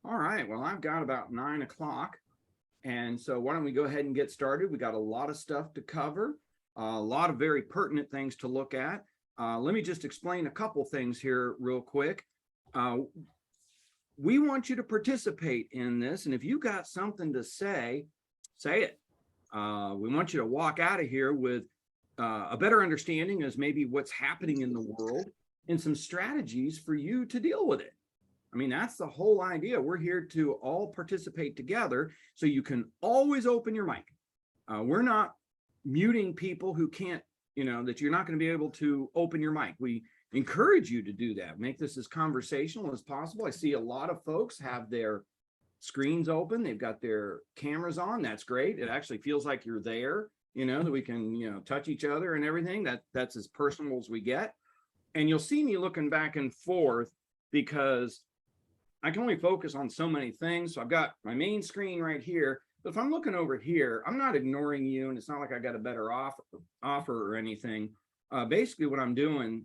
All right, well, I've got about 9 o'clock. And so why don't we go ahead and get started? We got a lot of stuff to cover, a lot of very pertinent things to look at. Let me just explain a couple things here real quick. We want you to participate in this. And if you got something to say it. We want you to walk out of here with a better understanding as maybe what's happening in the world and some strategies for you to deal with it. I mean, that's the whole idea. We're here to all participate together so you can always open your mic. We're not muting people who can't, that you're not going to be able to open your mic. We encourage you to do that. Make this as conversational as possible. I see a lot of folks have their screens open. They've got their cameras on. That's great. It actually feels like you're there, that we can, touch each other and everything. That's as personal as we get. And you'll see me looking back and forth because I can only focus on so many things. So I've got my main screen right here. But if I'm looking over here, I'm not ignoring you. And it's not like I got a better offer or anything. Basically, what I'm doing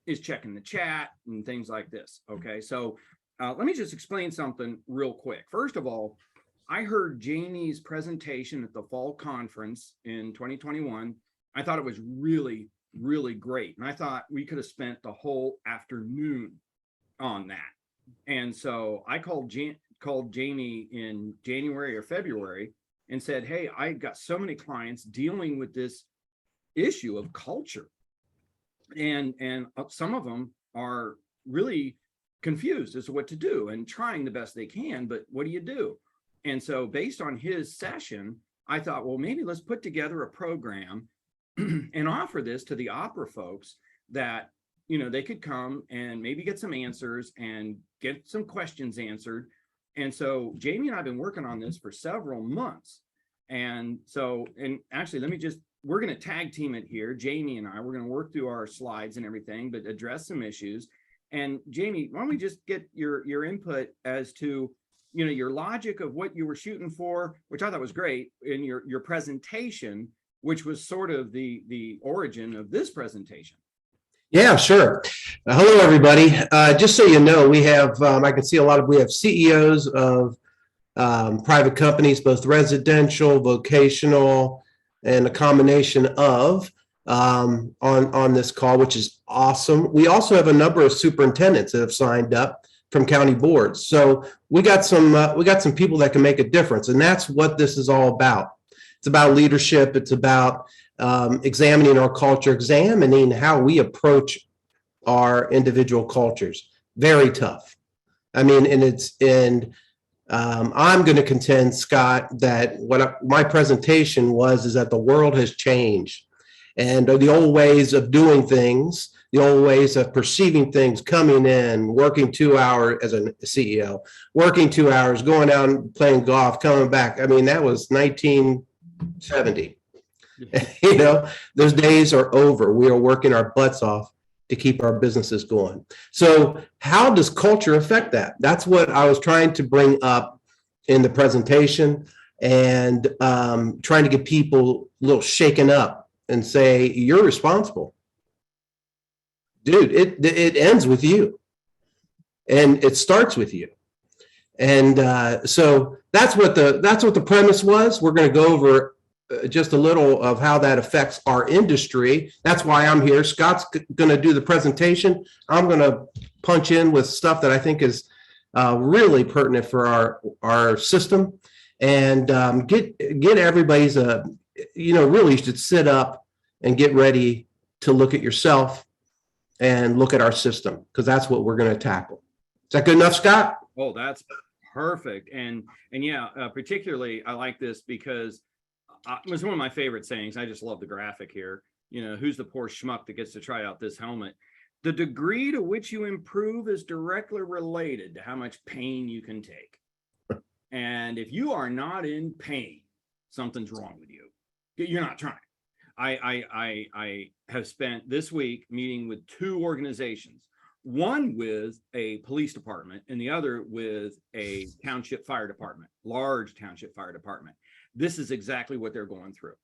is checking the chat and things like this. Okay, so let me just explain something real quick. First of all, I heard Jamie's presentation at the fall conference in 2021. I thought it was really, really great. And I thought we could have spent the whole afternoon on that. And so I called Jamie in January or February and said, hey, I got so many clients dealing with this issue of culture. And some of them are really confused as to what to do and trying the best they can, but what do you do? And so based on his session, I thought, well, maybe let's put together a program and offer this to the Opera folks that, they could come and maybe get some answers and get some questions answered. And so Jamie and I've been working on this for several months. And so, and actually, we're going to tag team it here. Jamie and we're going to work through our slides and everything, but address some issues. And Jamie, why don't we just get your input as to, your logic of what you were shooting for, which I thought was great, in your presentation, which was sort of the origin of this presentation. Yeah, sure. Hello, everybody. Just so you know, we have, I can see we have CEOs of private companies, both residential, vocational, and a combination of on this call, which is awesome. We also have a number of superintendents that have signed up from county boards. So we got some people that can make a difference, and that's what this is all about. It's about leadership. It's about examining our culture, examining how we approach our individual cultures. Very tough. I mean, I'm going to contend, Scott, that my presentation is that the world has changed, and the old ways of doing things, the old ways of perceiving things, coming in, working 2 hours as a CEO, working 2 hours, going out and playing golf, coming back. I mean, that was 1970. Those days are over. We are working our butts off to keep our businesses going. So how does culture affect that? That's what I was trying to bring up in the presentation, and trying to get people a little shaken up and say, you're responsible. Dude, it ends with you. And it starts with you. And so that's what the premise was. We're going to go over just a little of how that affects our industry. That's why I'm here. Scott's going to do the presentation. I'm going to punch in with stuff that I think is really pertinent for our system, and get everybody's really should sit up and get ready to look at yourself and look at our system, because that's what we're going to tackle. Is that good enough, Scott? Oh, that's perfect. And yeah, particularly I like this because it was one of my favorite sayings. I just love the graphic here. Who's the poor schmuck that gets to try out this helmet? The degree to which you improve is directly related to how much pain you can take. And if you are not in pain, something's wrong with you. You're not trying. I have spent this week meeting with 2 organizations, one with a police department and the other with a township fire department, large township fire department. This is exactly what they're going through.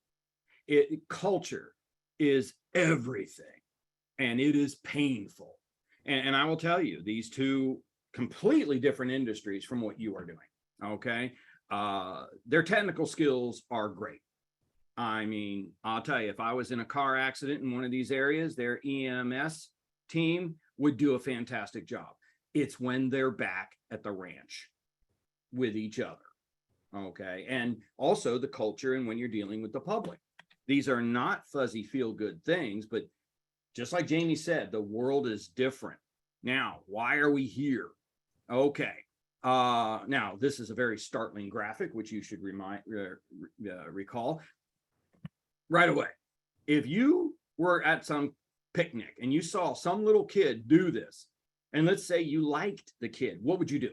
Culture is everything, and it is painful. And I will tell you, these 2 completely different industries from what you are doing. Okay. Their technical skills are great. I mean, I'll tell you, if I was in a car accident in one of these areas, their EMS team would do a fantastic job. It's when they're back at the ranch with each other. Okay. And also the culture and when you're dealing with the public. These are not fuzzy feel good things, but just like Jamie said, the world is different. Now, why are we here? Okay. Now, this is a very startling graphic, which you should recall right away. If you were at some picnic and you saw some little kid do this, and let's say you liked the kid, what would you do?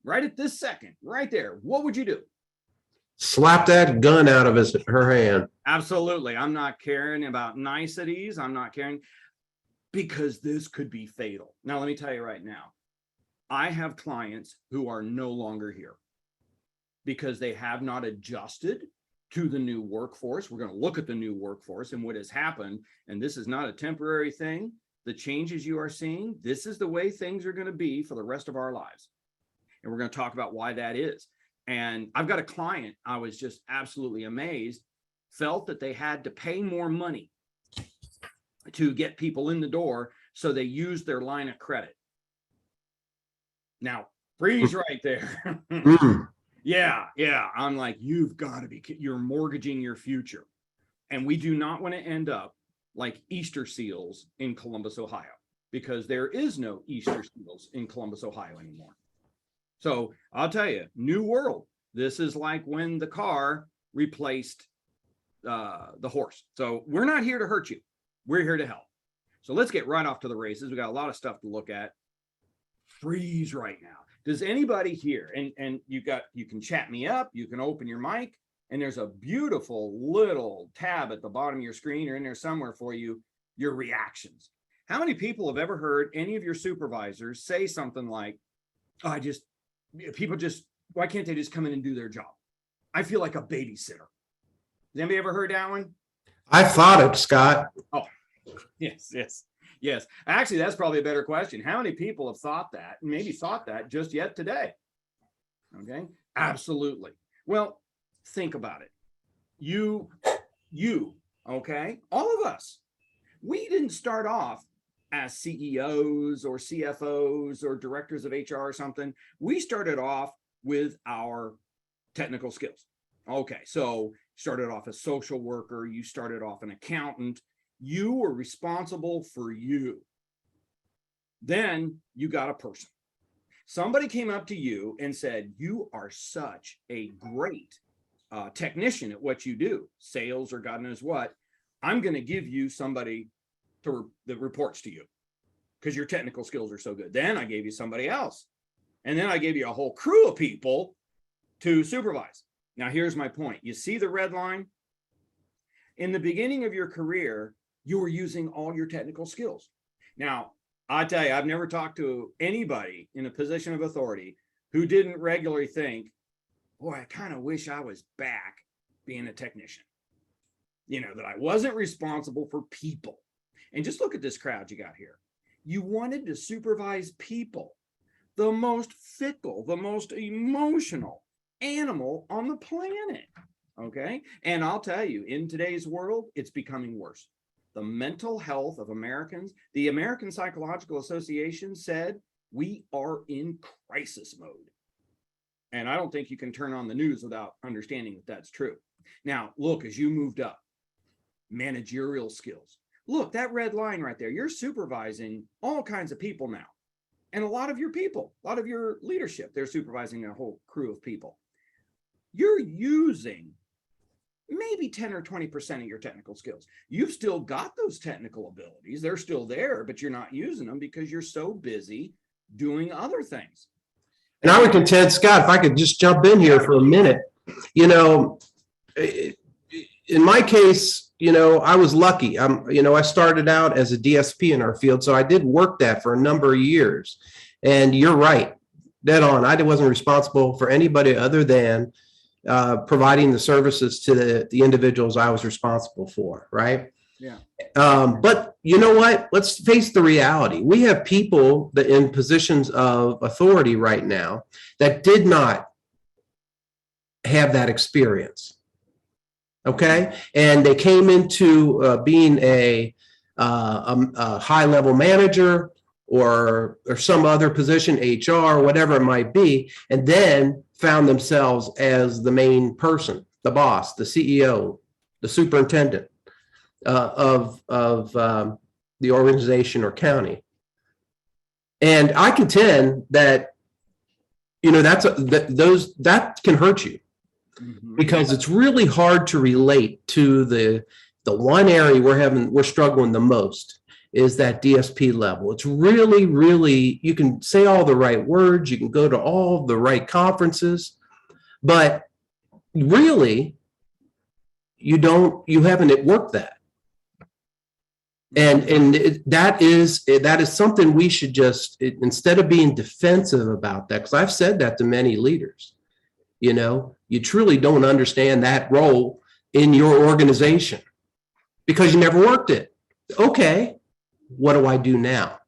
Right at this second, right there, what would you do? Slap that gun out of her hand. Absolutely. I'm not caring about niceties. I'm not caring, because this could be fatal. Now, let me tell you right now, I have clients who are no longer here because they have not adjusted to the new workforce. We're going to look at the new workforce and what has happened. And this is not a temporary thing. The changes you are seeing, this is the way things are going to be for the rest of our lives. And we're going to talk about why that is. And I've got a client, I was just absolutely amazed, felt that they had to pay more money to get people in the door. So they used their line of credit. Now, freeze right there. Yeah. I'm like, you've got to be, you're mortgaging your future. And we do not want to end up like Easter seals in Columbus, Ohio, because there is no Easter seals in Columbus, Ohio anymore. So I'll tell you, new world. This is like when the car replaced the horse. So we're not here to hurt you. We're here to help. So let's get right off to the races. We got a lot of stuff to look at. Freeze right now. Does anybody here, and you can chat me up, you can open your mic, and there's a beautiful little tab at the bottom of your screen or in there somewhere for you, your reactions. How many people have ever heard any of your supervisors say something like, oh, why can't they just come in and do their job? I feel like a babysitter. Has anybody ever heard that one? I thought it, Scott. Oh, yes. Actually, that's probably a better question. How many people have thought that, and maybe thought that just yet today? Okay, absolutely. Well, think about it. You, okay, all of us, we didn't start off as CEOs or CFOs or directors of HR or something. We started off with our technical skills. Okay, so started off as social worker, you started off an accountant, you were responsible for you. Then you got a person. Somebody came up to you and said, you are such a great technician at what you do, sales or God knows what. I'm going to give you somebody that reports to you because your technical skills are so good. Then I gave you somebody else. And then I gave you a whole crew of people to supervise. Now, here's my point. You see the red line? In the beginning of your career, you were using all your technical skills. Now, I tell you, I've never talked to anybody in a position of authority who didn't regularly think, boy, I kind of wish I was back being a technician. That I wasn't responsible for people. And just look at this crowd you got here. You wanted to supervise people, the most fickle, the most emotional animal on the planet. Okay. And I'll tell you, in today's world, it's becoming worse. The mental health of Americans, the American Psychological Association said we are in crisis mode. And I don't think you can turn on the news without understanding that that's true. Now, look, as you moved up, managerial skills. Look, that red line right there, you're supervising all kinds of people now. And a lot of your people, a lot of your leadership, they're supervising a whole crew of people. You're using maybe 10 or 20% of your technical skills. You've still got those technical abilities. They're still there, but you're not using them because you're so busy doing other things. And I would contend, Scott, if I could just jump in here for a minute, in my case, I was lucky. I started out as a DSP in our field, so I did work that for a number of years. And you're right, dead on. I wasn't responsible for anybody other than providing the services to the individuals I was responsible for, right? Yeah. But you know what? Let's face the reality. We have people that in positions of authority right now that did not have that experience. Okay. And they came into being a high level manager or some other position, HR, whatever it might be, and then found themselves as the main person, the boss, the CEO, the superintendent of the organization or county. And I contend that, that can hurt you. Mhm. Because it's really hard to relate to the one area we're struggling the most is that DSP level. It's really, really, you can say all the right words, you can go to all the right conferences, but really, you haven't worked that. And that is something we should just, instead of being defensive about that, because I've said that to many leaders, you truly don't understand that role in your organization because you never worked it. Okay, what do I do now?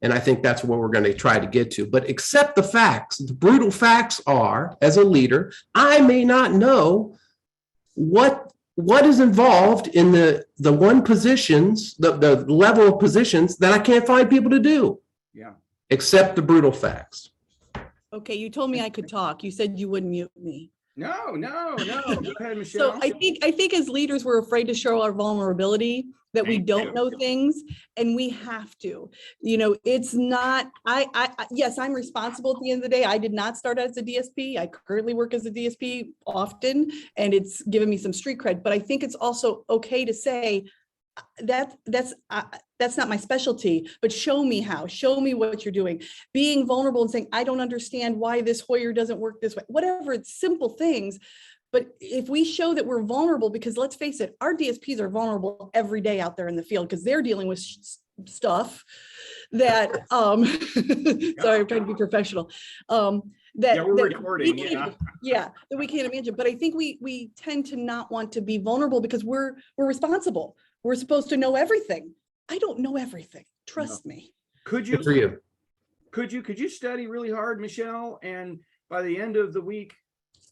And I think that's what we're going to try to get to. But accept the facts. The brutal facts are, as a leader, I may not know what is involved in the one positions, the level of positions that I can't find people to do. Yeah. Accept the brutal facts. Okay, you told me I could talk. You said you wouldn't mute me. No. Go ahead, Michelle. So I think as leaders, we're afraid to show our vulnerability, that we Thank don't you. know things, and we have to. It's not, yes, I'm responsible at the end of the day. I did not start as a DSP. I currently work as a DSP often, and it's given me some street cred, but I think it's also okay to say, that's not my specialty, but show me how, show me what you're doing. Being vulnerable and saying, I don't understand why this Hoyer doesn't work this way, whatever, it's simple things. But if we show that we're vulnerable, because let's face it, our DSPs are vulnerable every day out there in the field because they're dealing with stuff that, sorry, I'm trying to be professional. Yeah, we're recording. That we can't imagine. But I think we tend to not want to be vulnerable because we're responsible. We're supposed to know everything. I don't know everything. Trust me. Could you? Good for you. Could you study really hard, Michelle, and by the end of the week,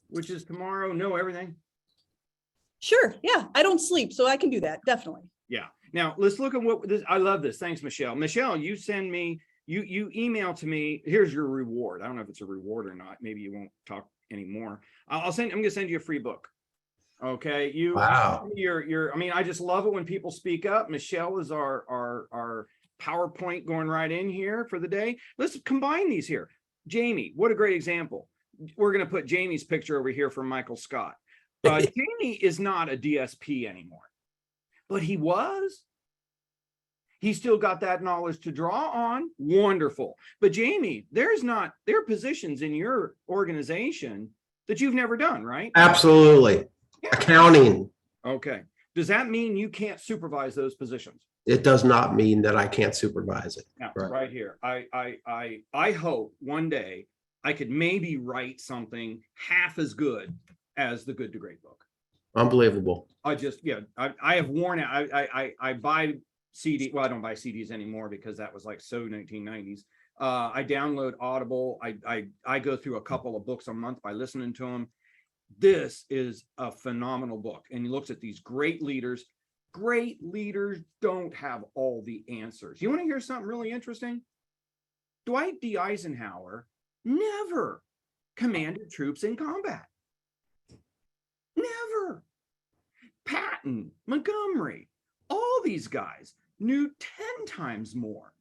which is tomorrow, know everything? Sure. Yeah. I don't sleep, so I can do that. Definitely. Yeah. Now let's look at what this. I love this. Thanks, Michelle. Michelle, you send me. You email to me. Here's your reward. I don't know if it's a reward or not. Maybe you won't talk anymore. I'm going to send you a free book. Okay. Wow. I mean, I just love it when people speak up. Michelle is our PowerPoint going right in here for the day. Let's combine these here. Jamie, what a great example. We're going to put Jamie's picture over here from Michael Scott. Jamie is not a DSP anymore, but he was. He still got that knowledge to draw on. Wonderful. But Jamie, there are positions in your organization that you've never done, right? Absolutely. Yeah. Accounting. Okay. Does that mean you can't supervise those positions? It does not mean that I can't supervise it. Now, right here. I hope one day I could maybe write something half as good as the Good to Great book. Unbelievable. I have worn out. I buy CD. Well, I don't buy CDs anymore because that was like so 1990s. I download Audible. I go through a couple of books a month by listening to them. This is a phenomenal book. And he looks at these great leaders. Great leaders don't have all the answers. You want to hear something really interesting? Dwight D. Eisenhower never commanded troops in combat. Never. Patton, Montgomery, all these guys knew 10 times more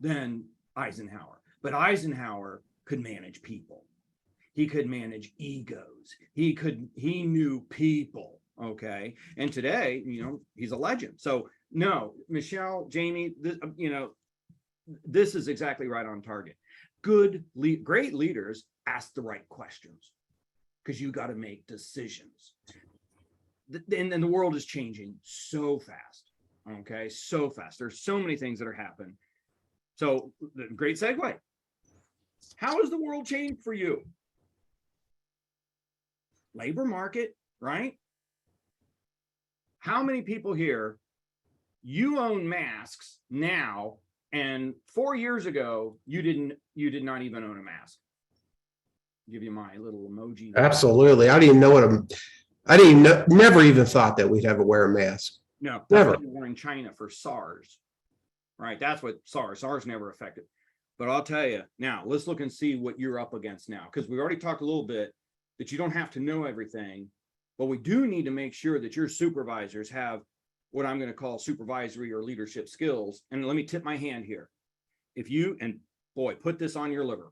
than Eisenhower. But Eisenhower could manage people. He could manage egos. He knew people. Okay. And today, he's a legend. So no, Michelle, Jamie, this is exactly right on target. Great leaders ask the right questions because you got to make decisions. And the world is changing so fast. Okay. So fast. There's so many things that are happening. So great segue. How has the world changed for you? Labor market, right? How many people here You own masks now, and 4 years ago, you did not even own a mask. Give you my little emoji. Absolutely. I didn't even know I didn't even know, never even thought that we'd have to wear a mask. No, that's Never. what they were in China for SARS, right? That's what SARS never affected. But I'll tell you now, let's look and see what you're up against now, because we already talked a little bit that you don't have to know everything, but we do need to make sure that your supervisors have what I'm going to call supervisory or leadership skills. And let me tip my hand here. If you, and boy, put this on your liver.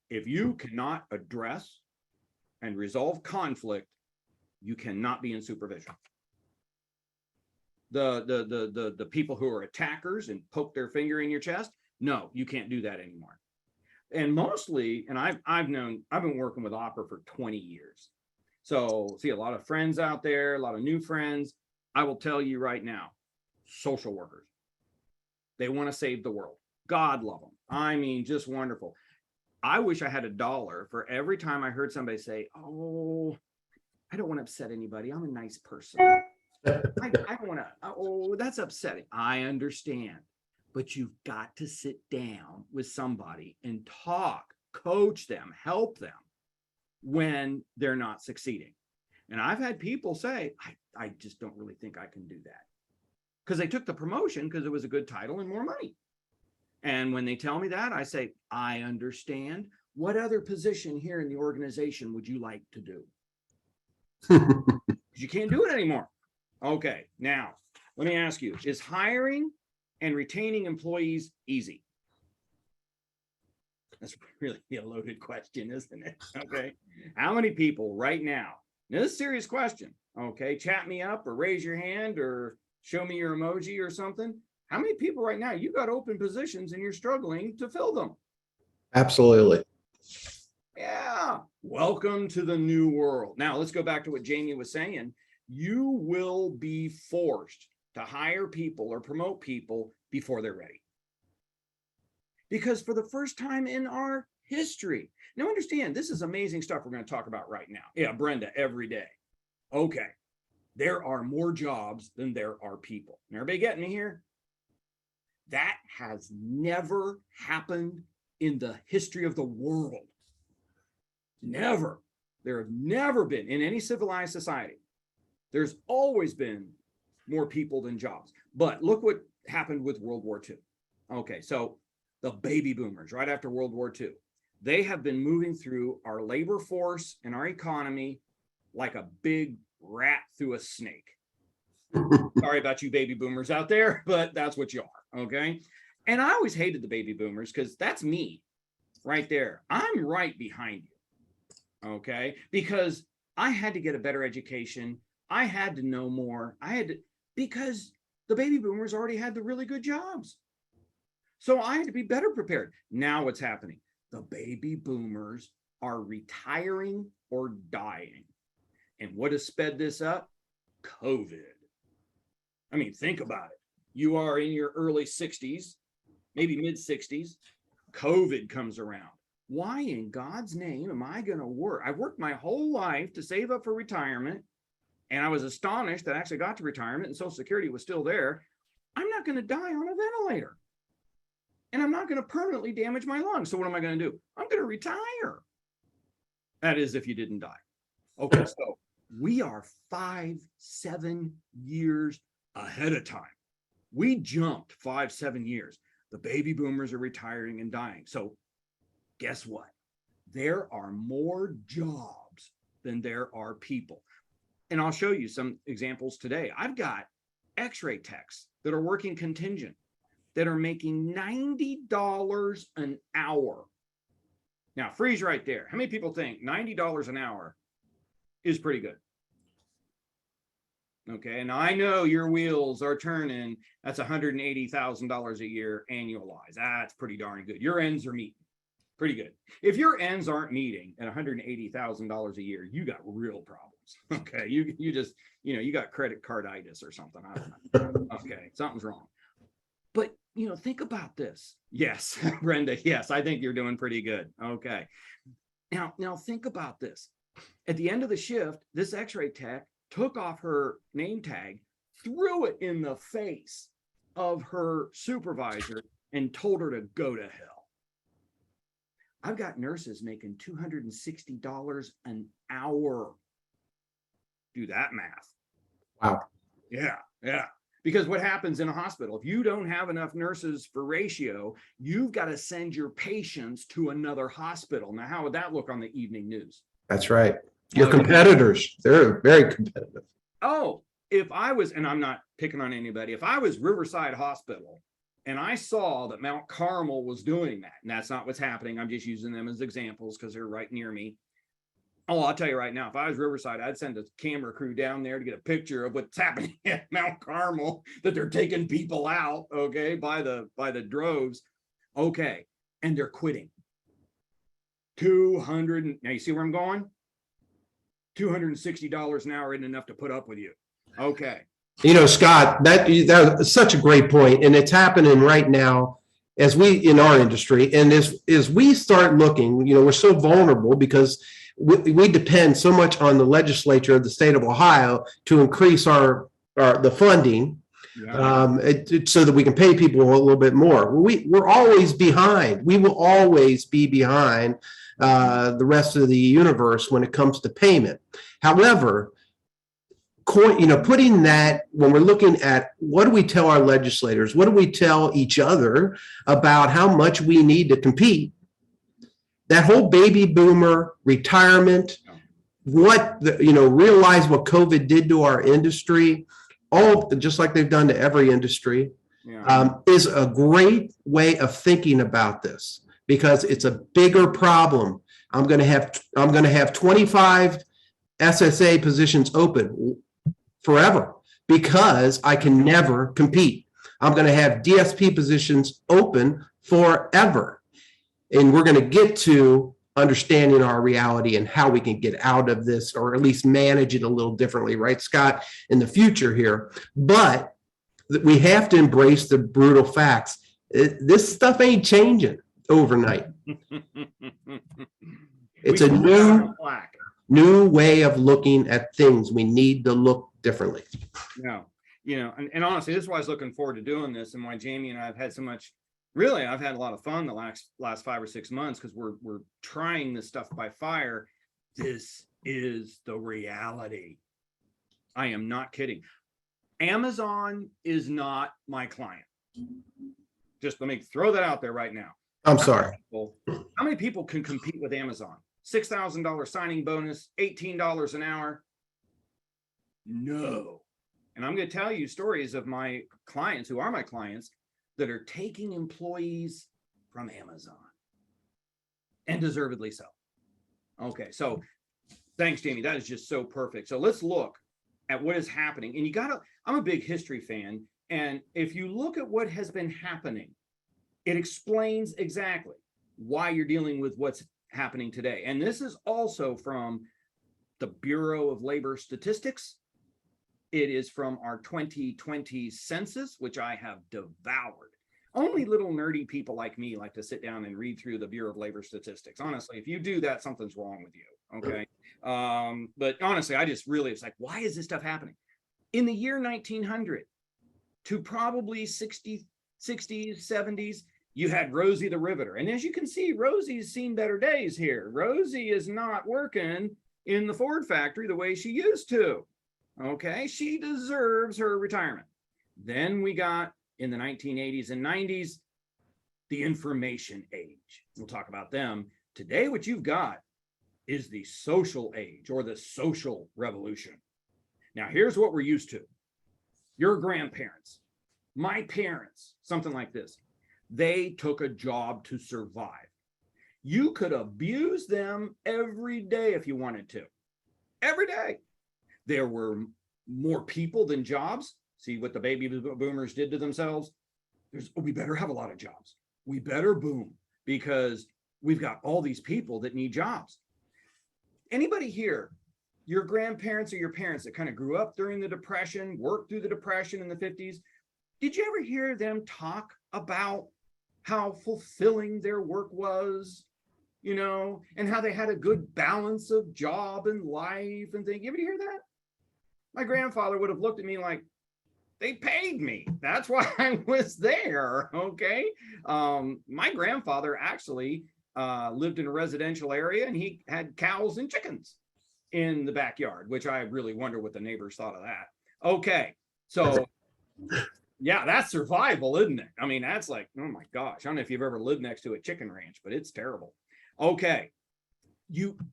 If you cannot address and resolve conflict, you cannot be in supervision. The people who are attackers and poke their finger in your chest, no, you can't do that anymore. And mostly, and I've been working with Opera for 20 years. So see a lot of friends out there, a lot of new friends. I will tell you right now, social workers, they want to save the world. God love them. I mean, just wonderful. I wish I had $1 for every time I heard somebody say, oh, I don't want to upset anybody. I'm a nice person. I don't want to, oh, that's upsetting. I understand. But you've got to sit down with somebody and talk, coach them, help them when they're not succeeding. And I've had people say, I just don't really think I can do that. Because they took the promotion because it was a good title and more money. And when they tell me that, I say, I understand. What other position here in the organization would you like to do? You can't do it anymore. Okay, now, let me ask you, is hiring and retaining employees easy? That's really a loaded question, isn't it? Okay. How many people right now, this is a serious question, okay, chat me up or raise your hand or show me your emoji or something. How many people right now, you got open positions and you're struggling to fill them? Absolutely. Yeah. Welcome to the new world. Now let's go back to what Jamie was saying. You will be forced to hire people or promote people before they're ready. Because for the first time in our history, now understand, this is amazing stuff we're going to talk about right now. Yeah, Brenda, every day. Okay. There are more jobs than there are people. Everybody getting me here? That has never happened in the history of the world. Never. There have never been in any civilized society. There's always been more people than jobs. But look what happened with World War II. Okay, so the baby boomers right after World War II, they have been moving through our labor force and our economy like a big rat through a snake. Sorry about you baby boomers out there, but that's what you are, okay? And I always hated the baby boomers because that's me right there. I'm right behind you, okay? Because I had to get a better education. I had to know more. Because the baby boomers already had the really good jobs. So I had to be better prepared. Now what's happening? The baby boomers are retiring or dying. And what has sped this up? COVID. I mean, think about it. You are in your early 60s, maybe mid 60s. COVID comes around. Why in God's name am I going to work? I worked my whole life to save up for retirement. And I was astonished that I actually got to retirement and Social Security was still there. I'm not going to die on a ventilator. And I'm not going to permanently damage my lungs. So what am I going to do? I'm going to retire. That is if you didn't die. Okay, so we are 5-7 years ahead of time. We jumped 5-7 years. The baby boomers are retiring and dying. So guess what? There are more jobs than there are people. And I'll show you some examples today. I've got x-ray techs that are working contingent that are making $90 an hour. Now, freeze right there. How many people think $90 an hour is pretty good? Okay, and I know your wheels are turning. That's $180,000 a year annualized. That's pretty darn good. Your ends are meeting. Pretty good. If your ends aren't meeting at $180,000 a year, you got real problems. Okay, you just, you got credit carditis or something. I don't know. Okay, something's wrong. But, think about this. Yes, Brenda, yes, I think you're doing pretty good. Okay. Now think about this. At the end of the shift, this x-ray tech took off her name tag threw it in the face of her supervisor and told her to go to hell. I've got nurses making $260 an hour. Do that math. Wow. Yeah. Because what happens in a hospital, if you don't have enough nurses for ratio, you've got to send your patients to another hospital. Now, how would that look on the evening news? That's right. Your competitors, they're very competitive. Oh, if I was, and I'm not picking on anybody, if I was Riverside Hospital and I saw that Mount Carmel was doing that, and that's not what's happening, I'm just using them as examples because they're right near me. Oh, I'll tell you right now, if I was Riverside, I'd send a camera crew down there to get a picture of what's happening at Mount Carmel, that they're taking people out, okay, by the droves. Okay, and they're quitting. 200, now you see where I'm going? $260 an hour isn't enough to put up with you. Okay. You know, Scott, that's such a great point, and it's happening right now as we in our industry, and as we start looking, you know, we're so vulnerable because we depend so much on the legislature of the state of Ohio to increase the funding, so that we can pay people a little bit more. We're always behind. We will always be behind the rest of the universe when it comes to payment. However, putting that, when we're looking at what do we tell our legislators, what do we tell each other about how much we need to compete, that whole baby boomer retirement, realize what COVID did to our industry, all just like they've done to every industry, is a great way of thinking about this, because it's a bigger problem. I'm going to have 25 SSA positions open forever because I can never compete. I'm going to have DSP positions open forever. And we're going to get to understanding our reality and how we can get out of this, or at least manage it a little differently, right, Scott, in the future here. But we have to embrace the brutal facts. This stuff ain't changing overnight. It's a new way of looking at things. We need to look differently. No, and honestly, this is why I was looking forward to doing this, and why Jamie and I have had so much. Really, I've had a lot of fun the last 5 or 6 months, because we're trying this stuff by fire. This is the reality. I am not kidding. Amazon is not my client. Just let me throw that out there right now. I'm sorry. How many people can compete with Amazon? $6,000 signing bonus, $18 an hour. No. And I'm going to tell you stories of my clients who are my clients that are taking employees from Amazon, and deservedly so. Okay, so thanks, Jamie. That is just so perfect. So let's look at what is happening. And I'm a big history fan. And if you look at what has been happening, it explains exactly why you're dealing with what's happening today. And this is also from the Bureau of Labor Statistics. It is from our 2020 census, which I have devoured. Only little nerdy people like me like to sit down and read through the Bureau of Labor Statistics. Honestly, if you do that, something's wrong with you. Okay. But honestly, it's like, why is this stuff happening? In the year 1900 to probably 60s, 70s, you had Rosie the Riveter. And as you can see, Rosie's seen better days here. Rosie is not working in the Ford factory the way she used to. Okay, she deserves her retirement. Then we got, in the 1980s and 90s, the information age. We'll talk about them. Today, what you've got is the social age, or the social revolution. Now, here's what we're used to. Your grandparents, my parents, something like this. They took a job to survive. You could abuse them every day if you wanted to. Every day. There were more people than jobs. See what the baby boomers did to themselves? We better have a lot of jobs. We better boom, because we've got all these people that need jobs. Anybody here, your grandparents or your parents that kind of grew up during the Depression, worked through the Depression in the 50s, did you ever hear them talk about how fulfilling their work was, and how they had a good balance of job and life and things? You ever hear that? My grandfather would have looked at me like, They paid me. That's why I was there. Okay. My grandfather actually lived in a residential area, and he had cows and chickens in the backyard, which I really wonder what the neighbors thought of that. Okay. So yeah, that's survival, isn't it? I mean, that's like, oh my gosh. I don't know if you've ever lived next to a chicken ranch, but it's terrible. Okay.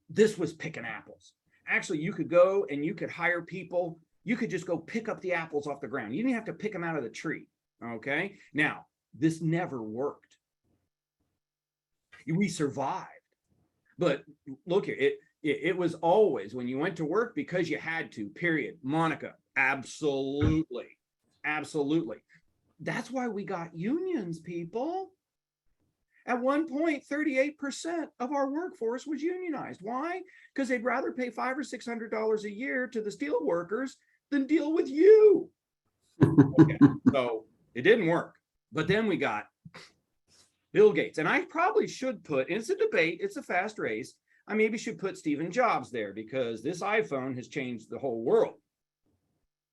This was picking apples. Actually, you could go and you could hire people. You could just go pick up the apples off the ground. You didn't have to pick them out of the tree. Okay. Now, this never worked. We survived. But look here, it was always when you went to work because you had to, period. Monica, absolutely. Absolutely. That's why we got unions, people. At one point, 38% of our workforce was unionized. Why? Because they'd rather pay $500 or $600 a year to the steel workers than deal with you. Okay, so it didn't work. But then we got Bill Gates. And I probably should put, it's a debate, it's a fast race. I maybe should put Stephen Jobs there because this iPhone has changed the whole world.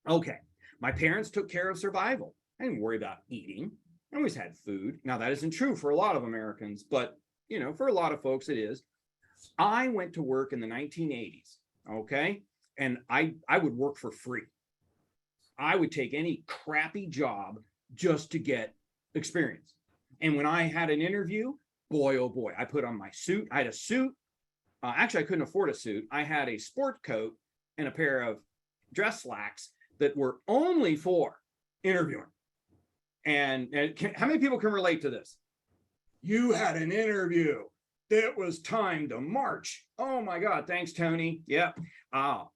Okay, my parents took care of survival. I didn't worry about eating. I always had food. Now, that isn't true for a lot of Americans, but, you know, for a lot of folks, it is. I went to work in the 1980s, okay? And I would work for free. I would take any crappy job just to get experience. And when I had an interview, boy, oh boy, I put on my suit. I had a suit. Actually, I couldn't afford a suit. I had a sport coat and a pair of dress slacks that were only for interviewing. And how many people can relate to this? You had an interview. It was time to march. Oh my God. Thanks, Tony. Yep. Now,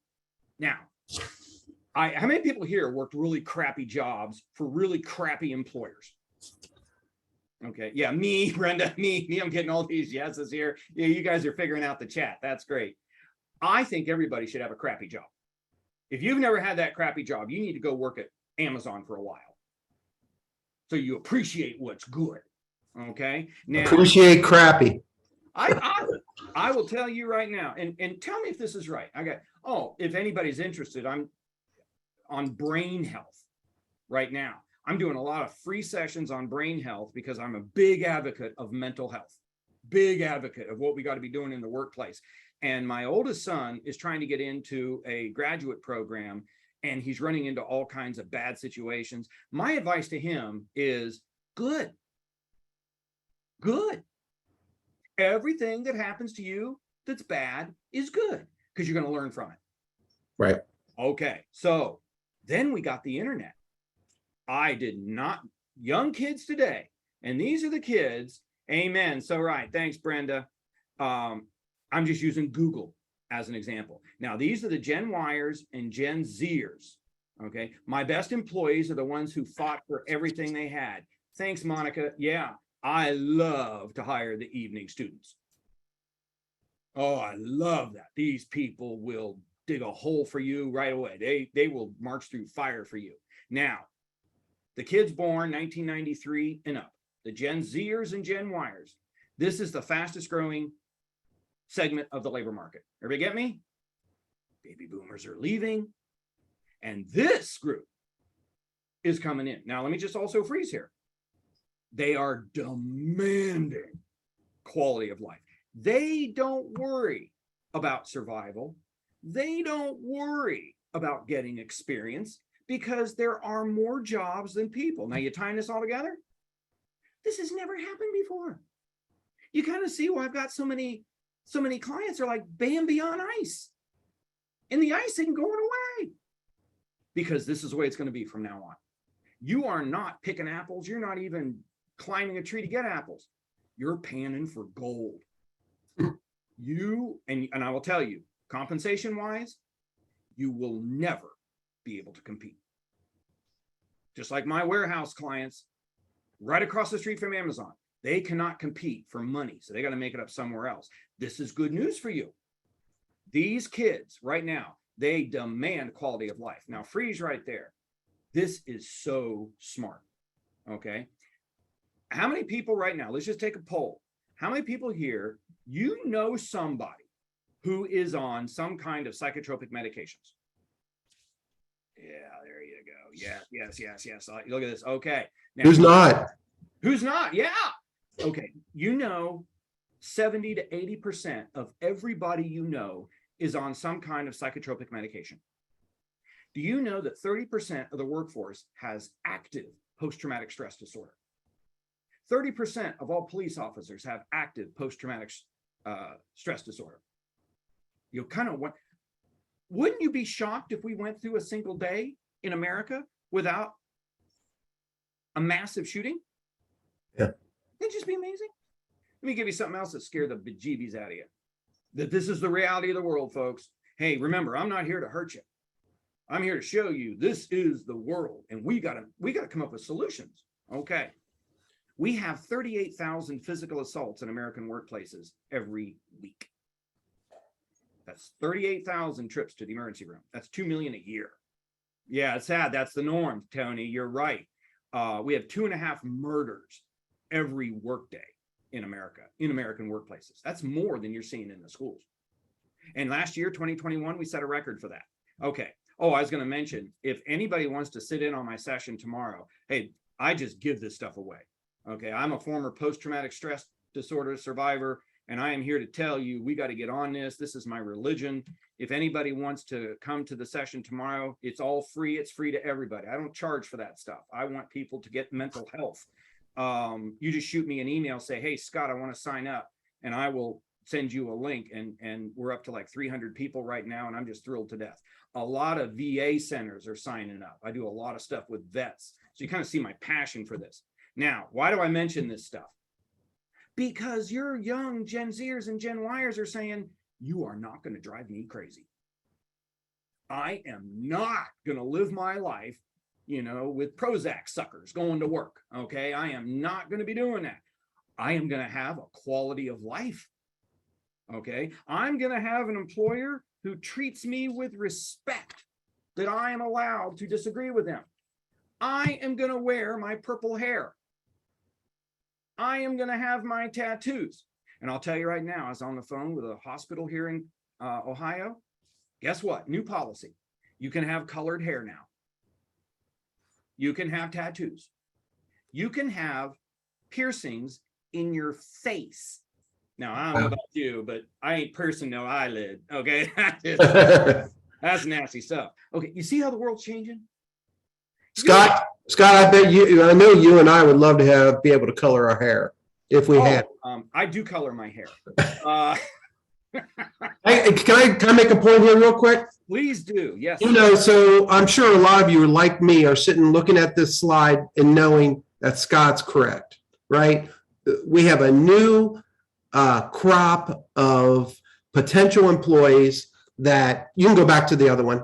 how many people here worked really crappy jobs for really crappy employers? Okay. Yeah, me, Brenda, me. I'm getting all these yeses here. Yeah, you guys are figuring out the chat. That's great. I think everybody should have a crappy job. If you've never had that crappy job, you need to go work at Amazon for a while. So you appreciate what's good. Okay. Now, Appreciate crappy. I will tell you right now, and tell me if this is right. If anybody's interested, I'm on brain health right now. I'm doing a lot of free sessions on brain health because I'm a big advocate of mental health, big advocate of what we got to be doing in the workplace. And my oldest son is trying to get into a graduate program, and he's running into all kinds of bad situations. My advice to him is good. Everything that happens to you that's bad is good because you're going to learn from it. Right. Okay. So then we got the internet. Young kids today, and these are the kids. Amen. So right. Thanks, Brenda. I'm just using Google as an example. Now, these are the Gen Yers and Gen Zers. Okay. My best employees are the ones who fought for everything they had. Thanks, Monica. Yeah. I love to hire the evening students. Oh, I love that. These people will dig a hole for you right away. They will march through fire for you. Now, the kids born 1993 and up, the Gen Zers and Gen Yers, this is the fastest growing segment of the labor market. Everybody get me? Baby boomers are leaving, and this group is coming in. Now, let me just also freeze here. They are demanding quality of life. They don't worry about survival. They don't worry about getting experience because there are more jobs than people. Now, you tying this all together? This has never happened before. You kind of see why I've got so many clients are like Bambi on ice. And the ice ain't going away because this is the way it's going to be from now on. You are not picking apples. You're not even climbing a tree to get apples. You're panning for gold. And I will tell you, compensation wise, you will never be able to compete. Just like my warehouse clients right across the street from Amazon, they cannot compete for money. So they got to make it up somewhere else. This is good news for you. These kids right now, they demand quality of life. Now freeze right there. This is so smart. Okay. How many people right now, let's just take a poll. How many people here, you know somebody who is on some kind of psychotropic medications? Yeah, there you go. Yes. Look at this. Okay. Now, Who's not? Who's not? Yeah. Okay. 70 to 80% of everybody is on some kind of psychotropic medication. Do you know that 30% of the workforce has active post-traumatic stress disorder? 30% of all police officers have active post-traumatic stress disorder. You kind of want, wouldn't you be shocked if we went through a single day in America without a massive shooting? Yeah. It'd just be amazing. Let me give you something else that scared the bejeebies out of you. That this is the reality of the world, folks. Hey, remember, I'm not here to hurt you. I'm here to show you this is the world, and we gotta come up with solutions. Okay. We have 38,000 physical assaults in American workplaces every week. That's 38,000 trips to the emergency room. That's 2 million a year. Yeah, it's sad. That's the norm, Tony. You're right. We have 2.5 murders every workday in America, in American workplaces. That's more than you're seeing in the schools. And last year, 2021, we set a record for that. Okay. Oh, I was going to mention, if anybody wants to sit in on my session tomorrow, hey, I just give this stuff away. Okay. I'm a former post-traumatic stress disorder survivor, and I am here to tell you, we got to get on this. This is my religion. If anybody wants to come to the session tomorrow, it's all free. It's free to everybody. I don't charge for that stuff. I want people to get mental health. You just shoot me an email, say, hey, Scott, I want to sign up, and I will send you a link. And we're up to like 300 people right now, and I'm just thrilled to death. A lot of VA centers are signing up. I do a lot of stuff with vets. So you kind of see my passion for this. Now, why do I mention this stuff? Because your young Gen Zers and Gen Yers are saying, you are not going to drive me crazy. I am not going to live my life, with Prozac suckers going to work. Okay. I am not going to be doing that. I am going to have a quality of life. Okay. I'm going to have an employer who treats me with respect, that I am allowed to disagree with them. I am going to wear my purple hair. I am going to have my tattoos. And I'll tell you right now, I was on the phone with a hospital here in Ohio. Guess what? New policy. You can have colored hair now. You can have tattoos. You can have piercings in your face. Now, I don't know about you, but I ain't piercing no eyelid. Okay. That's nasty stuff. Okay. You see how the world's changing? Scott, I bet I know you and I would love to be able to color our hair if we had. I do color my hair. Can I make a point here real quick? Please do. Yes. So I'm sure a lot of you, like me, are sitting looking at this slide and knowing that Scott's correct, right? We have a new crop of potential employees that you can go back to the other one.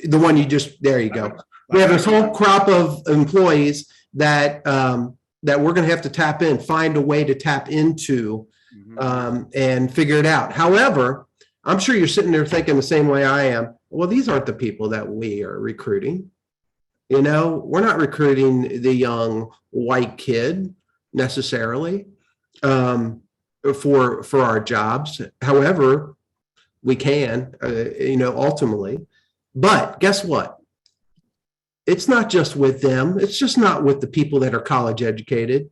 The one there you go. We have this whole crop of employees that we're going to have to find a way to tap into and figure it out. However, I'm sure you're sitting there thinking the same way I am. Well, these aren't the people that we are recruiting. We're not recruiting the young white kid necessarily for our jobs. However, we can, ultimately. But guess what? It's not just with them. It's just not with the people that are college educated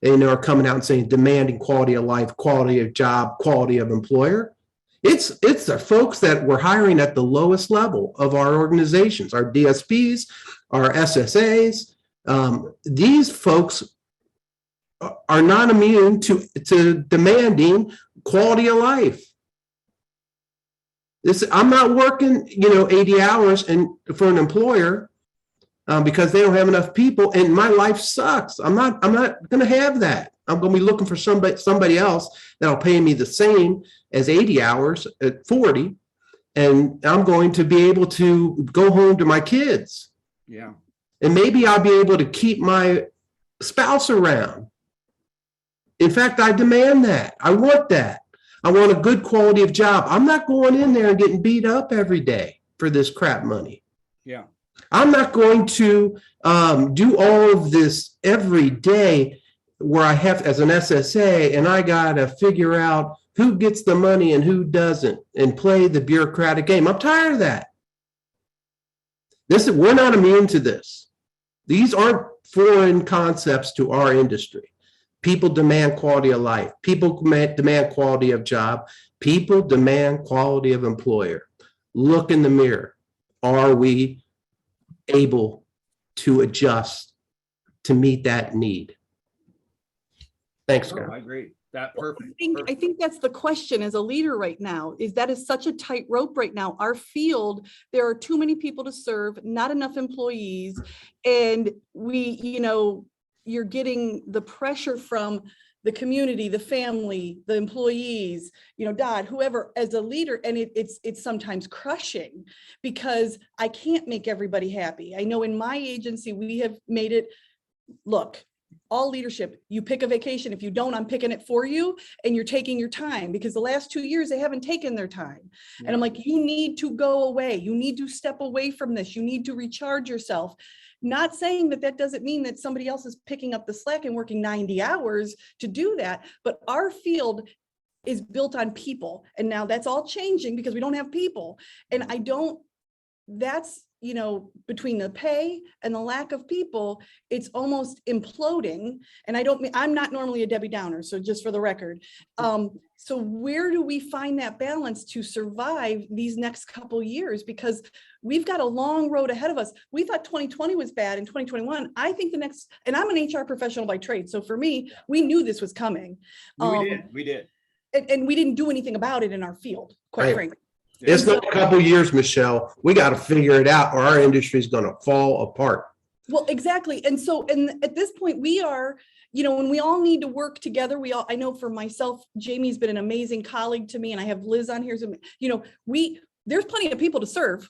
and are coming out and saying demanding quality of life, quality of job, quality of employer. It's the folks that we're hiring at the lowest level of our organizations, our DSPs, our SSAs. These folks are not immune to demanding quality of life. I'm not working, 80 hours for an employer because they don't have enough people, and my life sucks. I'm not going to have that. I'm going to be looking for somebody else that'll pay me the same as 80 hours at 40, and I'm going to be able to go home to my kids. Yeah. And maybe I'll be able to keep my spouse around. In fact, I demand that. I want that. I want a good quality of job. I'm not going in there and getting beat up every day for this crap money. Yeah. I'm not going to do all of this every day where I have as an SSA and I got to figure out who gets the money and who doesn't and play the bureaucratic game. I'm tired of that. We're not immune to this. These aren't foreign concepts to our industry. People demand quality of life. People demand quality of job. People demand quality of employer. Look in the mirror. Are we able to adjust to meet that need? Thanks, Oh, Scott. I agree. That Well, perfect. I perfect. think that's the question as a leader right now, is that is such a tight rope right now. Our field, there are too many people to serve, not enough employees. And you're getting the pressure from the community, the family, the employees, Dodd, whoever, as a leader, and it's sometimes crushing because I can't make everybody happy. I know in my agency, we have made it, look, all leadership, you pick a vacation. If you don't, I'm picking it for you, and you're taking your time, because the last 2 years they haven't taken their time. Yeah. And I'm like, you need to go away. You need to step away from this. You need to recharge yourself. Not saying that doesn't mean that somebody else is picking up the slack and working 90 hours to do that. But our field is built on people. And now that's all changing because we don't have people. And that's, between the pay and the lack of people, it's almost imploding. And I'm not normally a Debbie Downer, so just for the record. So where do we find that balance to survive these next couple years? Because we've got a long road ahead of us. We thought 2020 was bad in 2021. I think and I'm an HR professional by trade. So for me, we knew this was coming. We did. And we didn't do anything about it in our field, quite Right. frankly. It's not a couple years, Michelle. We got to figure it out, or our industry is going to fall apart. Well, exactly. And at this point, we are, when we all need to work together, I know for myself, Jamie's been an amazing colleague to me, and I have Liz on here. So, there's plenty of people to serve.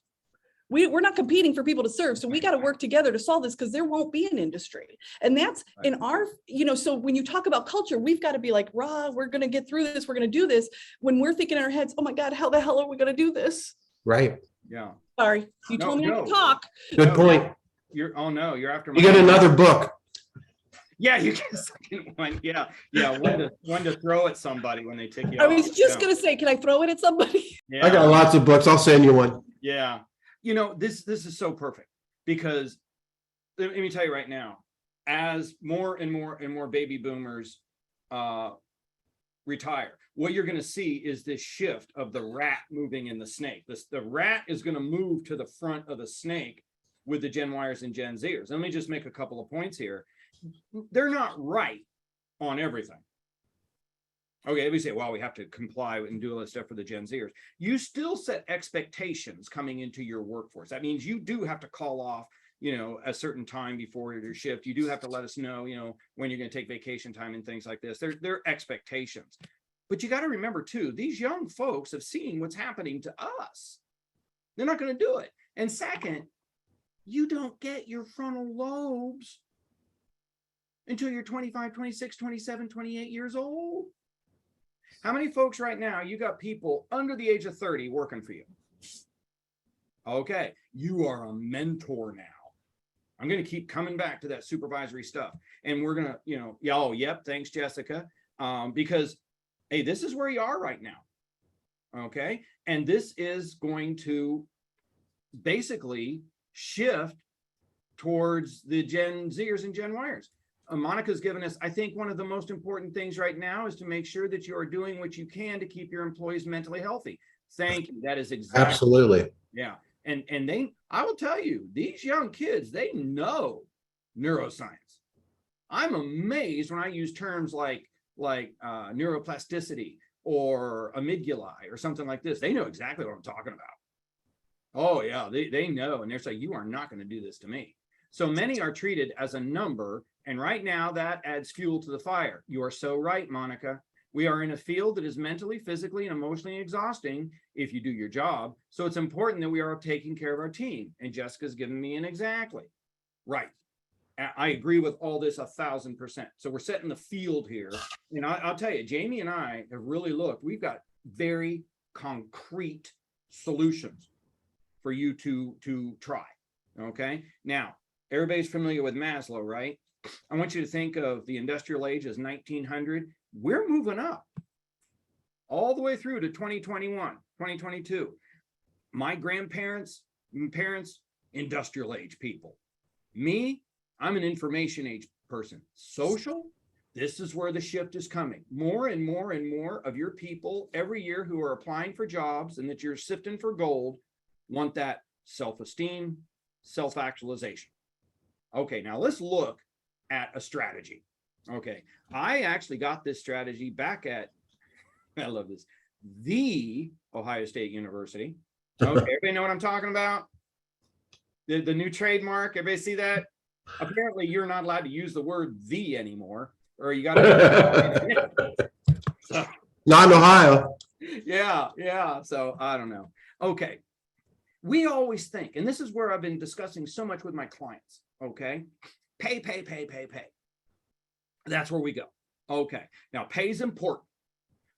We're not competing for people to serve. So we got to work together to solve this, because there won't be an industry. And that's in our, so when you talk about culture, we've got to be like, rah, we're going to get through this. We're going to do this. When we're thinking in our heads, oh my God, how the hell are we going to do this? Right. Yeah. Sorry, you told me to talk. Good point. You're after You get another book. Yeah, you get a second one. Yeah. One to throw at somebody when they take you I off. was just going to say, can I throw it at somebody? Yeah. I got lots of books. I'll send you one. Yeah. This is so perfect, because let me tell you right now, as more and more baby boomers retire, what you're going to see is this shift of the rat moving in the snake. The rat is going to move to the front of the snake with the Gen Yers and Gen Zers. Let me just make a couple of points here. They're not right on everything. Okay, we say, well, we have to comply and do all this stuff for the Gen Zers. You still set expectations coming into your workforce. That means you do have to call off, a certain time before your shift. You do have to let us know, when you're going to take vacation time and things like this. They're expectations. But you got to remember too, these young folks have seen what's happening to us. They're not going to do it. And second, you don't get your frontal lobes until you're 25, 26, 27, 28 years old. How many folks right now, you got people under the age of 30 working for you? Okay, you are a mentor now. I'm going to keep coming back to that supervisory stuff. And we're going to, yep, thanks, Jessica. Because, hey, this is where you are right now. Okay, and this is going to basically shift towards the Gen Zers and Gen Yers. Monica's given us, I think one of the most important things right now is to make sure that you are doing what you can to keep your employees mentally healthy. Thank you. That is exactly. Absolutely. Yeah. And I will tell you, these young kids, they know neuroscience. I'm amazed when I use terms like neuroplasticity or amygdala or something like this. They know exactly what I'm talking about. Oh yeah, they know. And they're saying, you are not going to do this to me. So many are treated as a number. And right now that adds fuel to the fire. You are so right, Monica. We are in a field that is mentally, physically, and emotionally exhausting if you do your job. So it's important that we are taking care of our team. And Jessica's given me an exactly. Right. I agree with all this 1,000%. So we're setting the field here. And I'll tell you, Jamie and I have really looked. We've got very concrete solutions for you to try. Okay. Now, everybody's familiar with Maslow, right? I want you to think of the industrial age as 1900. We're moving up all the way through to 2021, 2022. My grandparents, parents, industrial age people. Me, I'm an information age person. Social, this is where the shift is coming. More and more and more of your people every year who are applying for jobs and that you're sifting for gold want that self-esteem, self-actualization. Okay, now let's look at a strategy. Okay, I actually got this strategy back at, I love this, the Ohio State University. Okay, everybody know what I'm talking about? The new trademark, everybody see that? Apparently you're not allowed to use the word "the" anymore, or you got to. So, Not in Ohio. yeah. So I don't know. Okay. We always think, and this is where I've been discussing so much with my clients. Okay. Pay. That's where we go. Okay. Now, pay is important,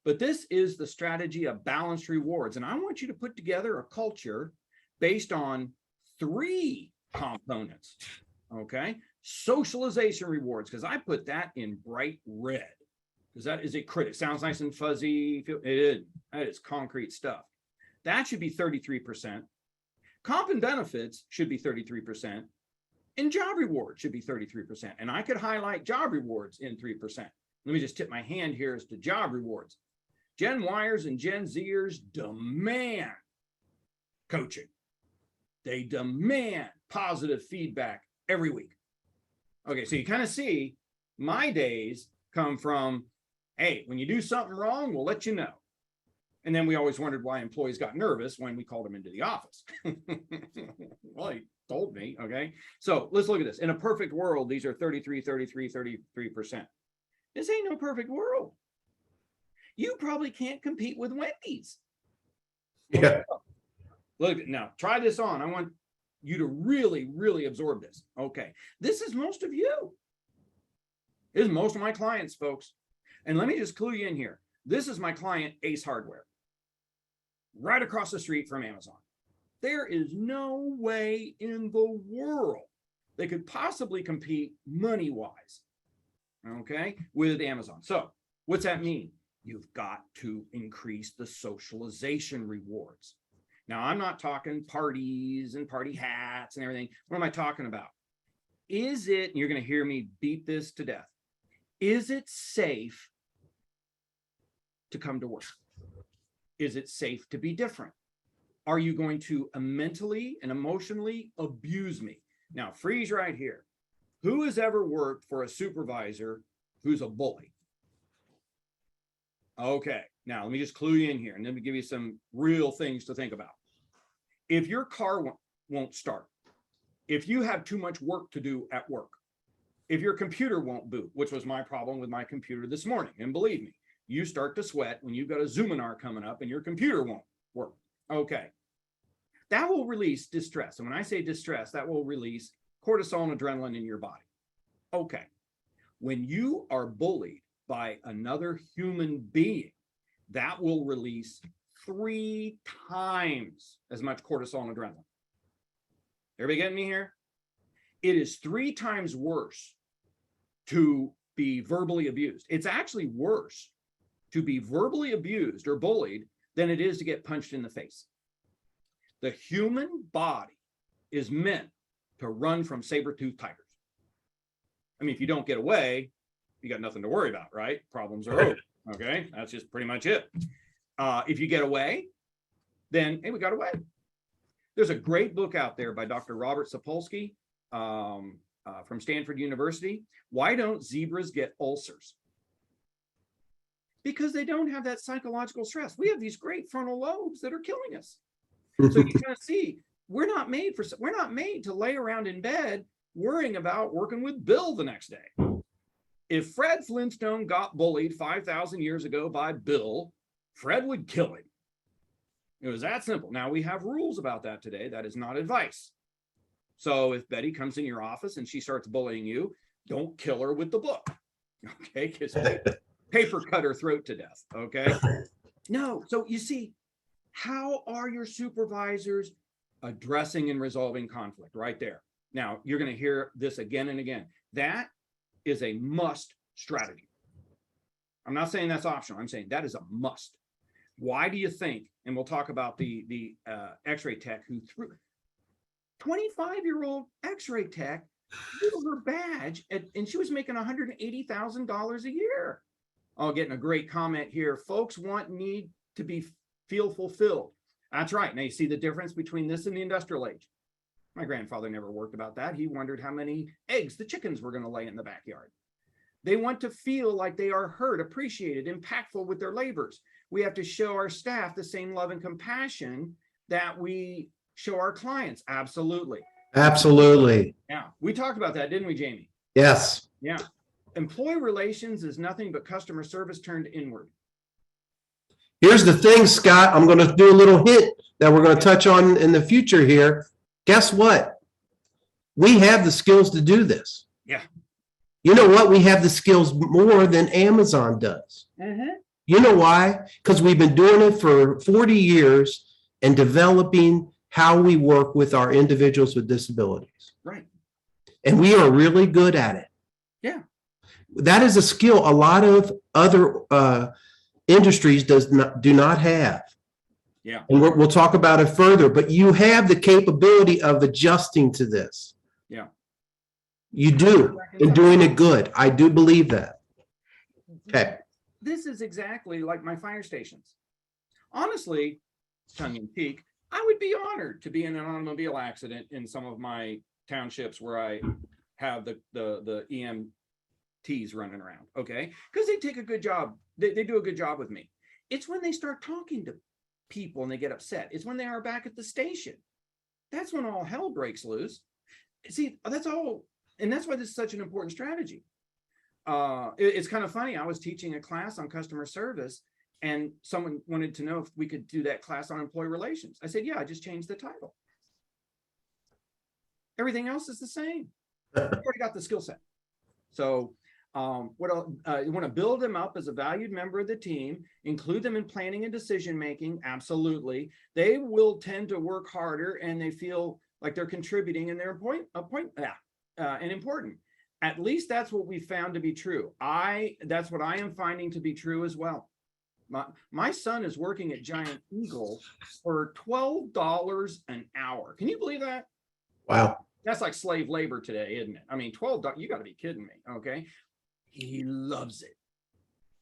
but this is the strategy of balanced rewards. And I want you to put together a culture based on 3 components. Okay. Socialization rewards, because I put that in bright red, because that is a credit. Sounds nice and fuzzy. It is. That is concrete stuff. That should be 33%. Comp and benefits should be 33%. And job rewards should be 33%. And I could highlight job rewards in 3%. Let me just tip my hand here as to job rewards. Gen Yers and Gen Zers demand coaching. They demand positive feedback every week. Okay, so you kind of see my days come from, hey, when you do something wrong, we'll let you know. And then we always wondered why employees got nervous when we called them into the office. Well, he told me, okay? So let's look at this. In a perfect world, these are 33%. This ain't no perfect world. You probably can't compete with Wendy's. Yeah. Look, now try this on. I want you to really, really absorb this. Okay. This is most of you. This is most of my clients, folks. And let me just clue you in here. This is my client, Ace Hardware, right across the street from Amazon. There is no way in the world they could possibly compete money-wise, okay, with Amazon. So what's that mean? You've got to increase the socialization rewards. Now, I'm not talking parties and party hats and everything. What am I talking about? Is it, and you're going to hear me beat this to death, is it safe to come to work? Is it safe to be different? Are you going to mentally and emotionally abuse me? Now, freeze right here. Who has ever worked for a supervisor who's a bully? Okay, now let me just clue you in here and let me give you some real things to think about. If your car won't start, if you have too much work to do at work, if your computer won't boot, which was my problem with my computer this morning, and believe me, you start to sweat when you've got a Zoominar coming up and your computer won't work. Okay, that will release distress. And when I say distress, that will release cortisol and adrenaline in your body. Okay, when you are bullied by another human being, that will release 3 times as much cortisol and adrenaline. Everybody getting me here? It is 3 times worse to be verbally abused. It's actually worse to be verbally abused or bullied than it is to get punched in the face. The human body is meant to run from saber-toothed tigers. I mean, if you don't get away, you got nothing to worry about, right? Problems are over. Okay, that's just pretty much it. If you get away, then, hey, we got away. There's a great book out there by Dr. Robert Sapolsky from Stanford University. Why don't zebras get ulcers? Because they don't have that psychological stress. We have these great frontal lobes that are killing us. So you kind of see, we're not made to lay around in bed worrying about working with Bill the next day. If Fred Flintstone got bullied 5,000 years ago by Bill, Fred would kill him. It was that simple. Now we have rules about that today. That is not advice. So if Betty comes in your office and she starts bullying you, don't kill her with the book. Okay, because paper cut her throat to death. Okay. No. So you see, how are your supervisors addressing and resolving conflict? Right there. Now you're going to hear this again and again. That is a must strategy. I'm not saying that's optional. I'm saying that is a must. Why do you think, and we'll talk about the x-ray tech who threw, 25-year-old x-ray tech, blew her badge, and she was making $180,000 a year. Oh, getting a great comment here. Folks need to feel fulfilled. That's right. Now you see the difference between this and the industrial age. My grandfather never worked about that. He wondered how many eggs the chickens were going to lay in the backyard. They want to feel like they are heard, appreciated, impactful with their labors. We have to show our staff the same love and compassion that we show our clients. Absolutely. Absolutely. Yeah. We talked about that, didn't we, Jamie? Yes. Yeah. Employee relations is nothing but customer service turned inward. Here's the thing, Scott. I'm going to do a little hint that we're going to touch on in the future here. Guess what? We have the skills to do this. Yeah. You know what? We have the skills more than Amazon does. You know why? Because we've been doing it for 40 years and developing how we work with our individuals with disabilities. Right. And we are really good at it. Yeah. That is a skill a lot of other industries do not have. Yeah. And we'll talk about it further, but you have the capability of adjusting to this. Yeah. You do, and doing it good. I do believe that. Okay. This is exactly like my fire stations. Honestly, tongue in cheek, I would be honored to be in an automobile accident in some of my townships where I have the EMTs running around, okay? Because they take a good job. They do a good job with me. It's when they start talking to people and they get upset. It's when they are back at the station. That's when all hell breaks loose. See, that's all. And that's why this is such an important strategy. It's kind of funny. I was teaching a class on customer service and someone wanted to know if we could do that class on employee relations. I said, yeah, I just changed the title. Everything else is the same. I've already got the skill set. So you want to build them up as a valued member of the team, include them in planning and decision-making. Absolutely. They will tend to work harder and they feel like they're contributing and they're and important. At least that's what we found to be true. That's what I am finding to be true as well. My son is working at Giant Eagle for $12 an hour. Can you believe that? Wow. That's like slave labor today, isn't it? I mean, $12, you got to be kidding me. Okay. He loves it.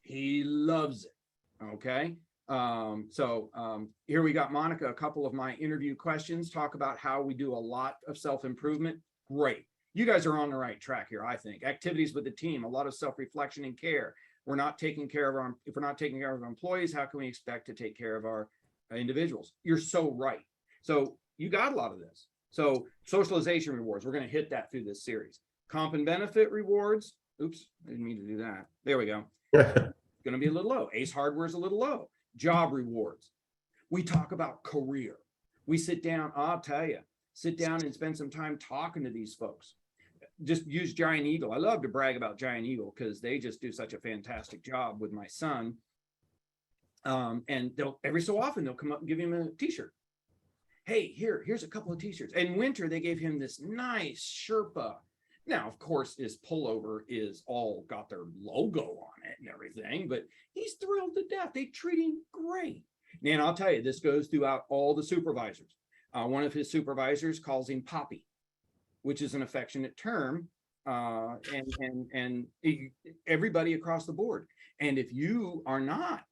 He loves it. Okay. Here we got Monica, a couple of my interview questions, talk about how we do a lot of self-improvement. Great. You guys are on the right track here, I think. Activities with the team, a lot of self-reflection and care. If we're not taking care of our employees, how can we expect to take care of our individuals? You're so right. So you got a lot of this. So socialization rewards, we're going to hit that through this series. Comp and benefit rewards. Oops, I didn't mean to do that. There we go. Going to be a little low. Ace Hardware is a little low. Job rewards. We talk about career. We sit down, I'll tell you, sit down and spend some time talking to these folks. Just use Giant Eagle. I love to brag about Giant Eagle because they just do such a fantastic job with my son. And they'll every so often they'll come up and give him a t-shirt. Hey, here's a couple of t-shirts. In winter, they gave him this nice Sherpa. Now, of course, his pullover is all got their logo on it and everything, but he's thrilled to death. They treat him great. And I'll tell you, this goes throughout all the supervisors. One of his supervisors calls him Poppy, which is an affectionate term, and everybody across the board. And if you are not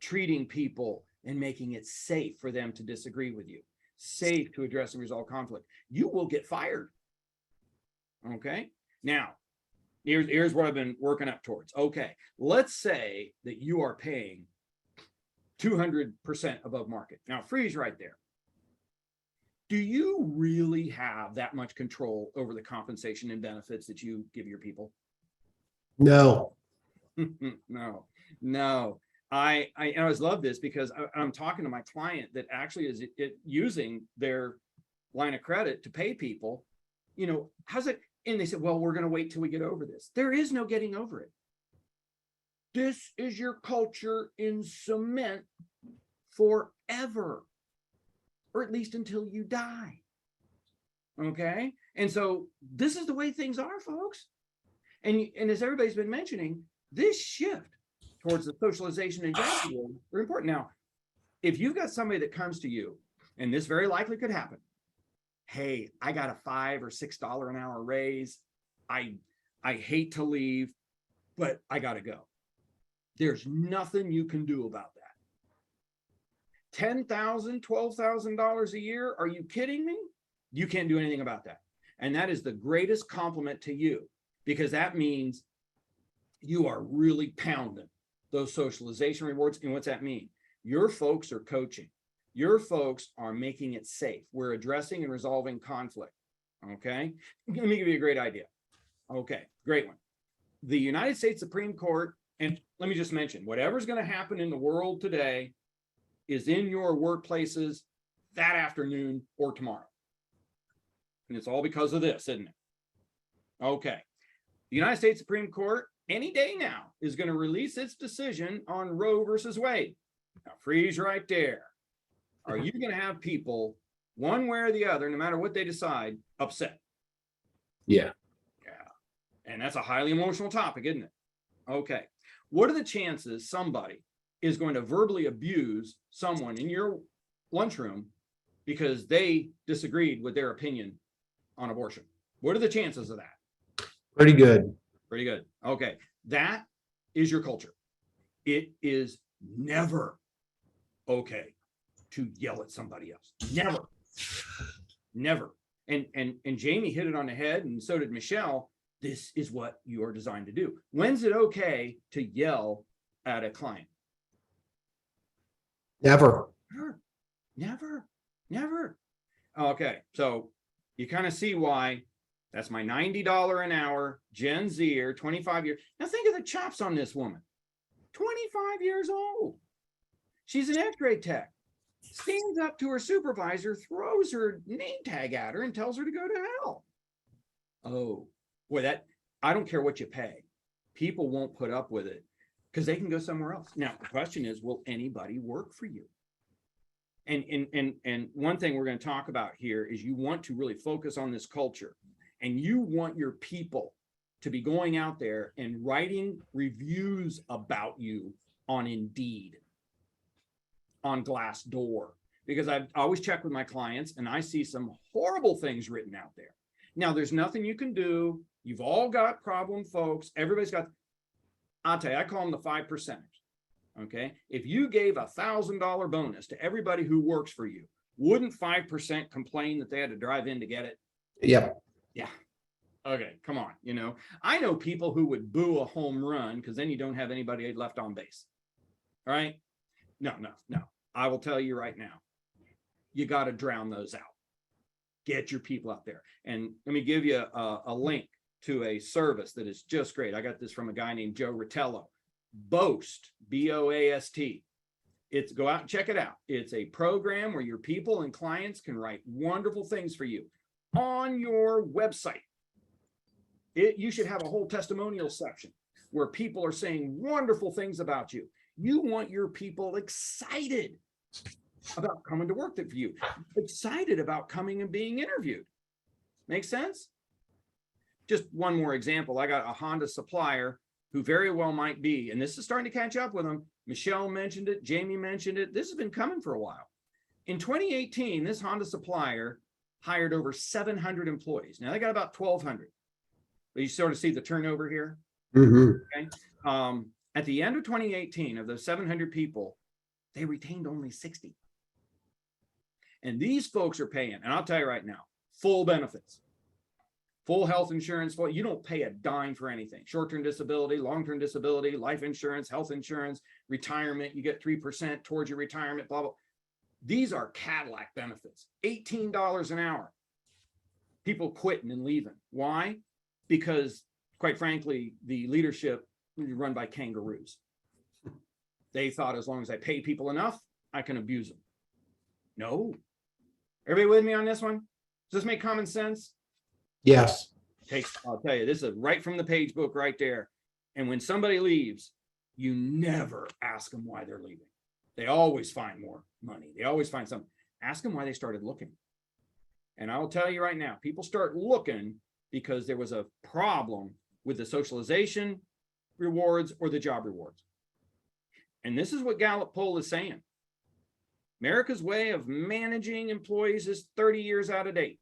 treating people and making it safe for them to disagree with you, safe to address and resolve conflict, you will get fired. Okay. Now, here's what I've been working up towards. Okay. Let's say that you are paying 200% above market. Now, freeze right there. Do you really have that much control over the compensation and benefits that you give your people? No. No. I always love this because I'm talking to my client that actually is using their line of credit to pay people. You know, how's it? And they said, well, we're going to wait till we get over this. There is no getting over it. This is your culture in cement forever, or at least until you die. Okay. And so this is the way things are, folks. And as everybody's been mentioning, this shift towards the socialization and gratitude are important. Now, if you've got somebody that comes to you, and this very likely could happen, hey, I got a $5 or $6 an hour raise. I hate to leave, but I got to go. There's nothing you can do about that. $10,000, $12,000 a year. Are you kidding me? You can't do anything about that. And that is the greatest compliment to you, because that means you are really pounding those socialization rewards. And what's that mean? Your folks are coaching. Your folks are making it safe. We're addressing and resolving conflict. Okay. Let me give you a great idea. Okay. Great one. The United States Supreme Court, and let me just mention, whatever's going to happen in the world today is in your workplaces that afternoon or tomorrow. And it's all because of this, isn't it? Okay. The United States Supreme Court any day now is going to release its decision on Roe versus Wade. Now, freeze right there. Are you going to have people, one way or the other, no matter what they decide, upset? Yeah. Yeah. And that's a highly emotional topic, isn't it? Okay. What are the chances somebody is going to verbally abuse someone in your lunchroom because they disagreed with their opinion on abortion? What are the chances of that? Pretty good. Pretty good. Okay. That is your culture. It is never okay to yell at somebody else. Never. Never. And Jamie hit it on the head, and so did Michelle. This is what you are designed to do. When's it okay to yell at a client? Never. Never. Never. Okay. So you kind of see why that's my $90 an hour Gen Zer, 25 years. Now think of the chops on this woman. 25 years old. She's an X-ray tech. Stands up to her supervisor, throws her name tag at her, and tells her to go to hell. Oh, boy, that I don't care what you pay. People won't put up with it because they can go somewhere else. Now, the question is, will anybody work for you? And one thing we're going to talk about here is you want to really focus on this culture, and you want your people to be going out there and writing reviews about you on Indeed, on Glassdoor, because I always check with my clients and I see some horrible things written out there. Now, there's nothing you can do. You've all got problem folks. Everybody's got, I'll tell you, I call them the 5%ers. Okay. If you gave $1,000 bonus to everybody who works for you, wouldn't 5% complain that they had to drive in to get it? Yep. Yeah. Okay. Come on. You know, I know people who would boo a home run because then you don't have anybody left on base. All right. No. I will tell you right now, you got to drown those out. Get your people out there. And let me give you a link to a service that is just great. I got this from a guy named Joe Ritello. Boast, B-O-A-S-T. It's go out and check it out. It's a program where your people and clients can write wonderful things for you on your website. You should have a whole testimonial section where people are saying wonderful things about you. You want your people excited about coming to work for you, excited about coming and being interviewed. Make sense? Just one more example. I got a Honda supplier who very well might be, and this is starting to catch up with them. Michelle mentioned it. Jamie mentioned it. This has been coming for a while. In 2018, this Honda supplier hired over 700 employees. Now they got about 1,200. But you sort of see the turnover here. Mm-hmm. Okay. At the end of 2018, of those 700 people, they retained only 60. And these folks are paying, and I'll tell you right now, full benefits, full health insurance. You don't pay a dime for anything. Short-term disability, long-term disability, life insurance, health insurance, retirement. You get 3% towards your retirement, blah, blah. These are Cadillac benefits, $18 an hour. People quitting and leaving. Why? Because, quite frankly, the leadership is run by kangaroos. They thought as long as I pay people enough, I can abuse them. No. Everybody with me on this one? Does this make common sense? Yes. I'll tell you, this is right from the page book right there. And when somebody leaves, you never ask them why they're leaving. They always find more money. They always find something. Ask them why they started looking. And I'll tell you right now, people start looking because there was a problem with the socialization rewards or the job rewards. And this is what Gallup poll is saying. America's way of managing employees is 30 years out of date.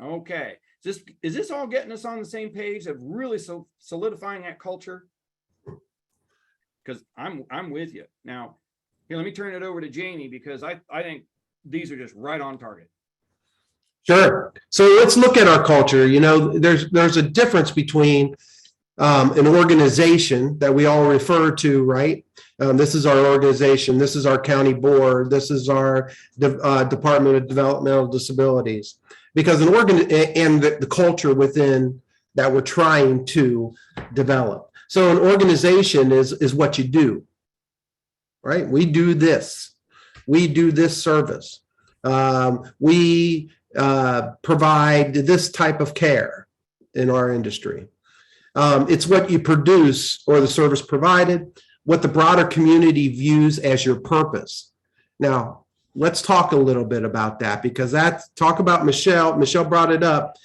Okay. Is this all getting us on the same page of really solidifying that culture? Because I'm with you. Now, here, let me turn it over to Jamie, because I think these are just right on target. Sure. So let's look at our culture. You know, there's a difference between an organization that we all refer to, right? This is our organization. This is our county board. This is our Department of Developmental Disabilities. Because and the culture within that we're trying to develop. So an organization is what you do, right? We do this. We do this service. We provide this type of care in our industry. It's what you produce or the service provided, what the broader community views as your purpose. Now, let's talk a little bit about that, because talk about Michelle. Michelle brought it up.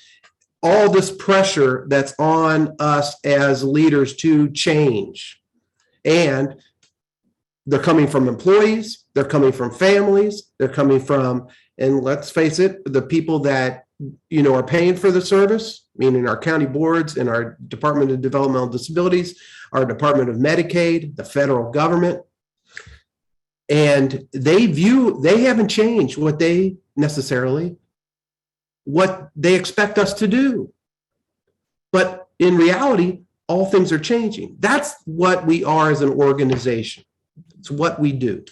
All this pressure that's on us as leaders to change. And they're coming from employees, they're coming from families, they're coming from, and let's face it, the people that are paying for the service, meaning our county boards and our Department of Developmental Disabilities, our Department of Medicaid, the federal government. And they haven't changed what they expect us to do. But in reality, all things are changing. That's what we are as an organization. It's what we do.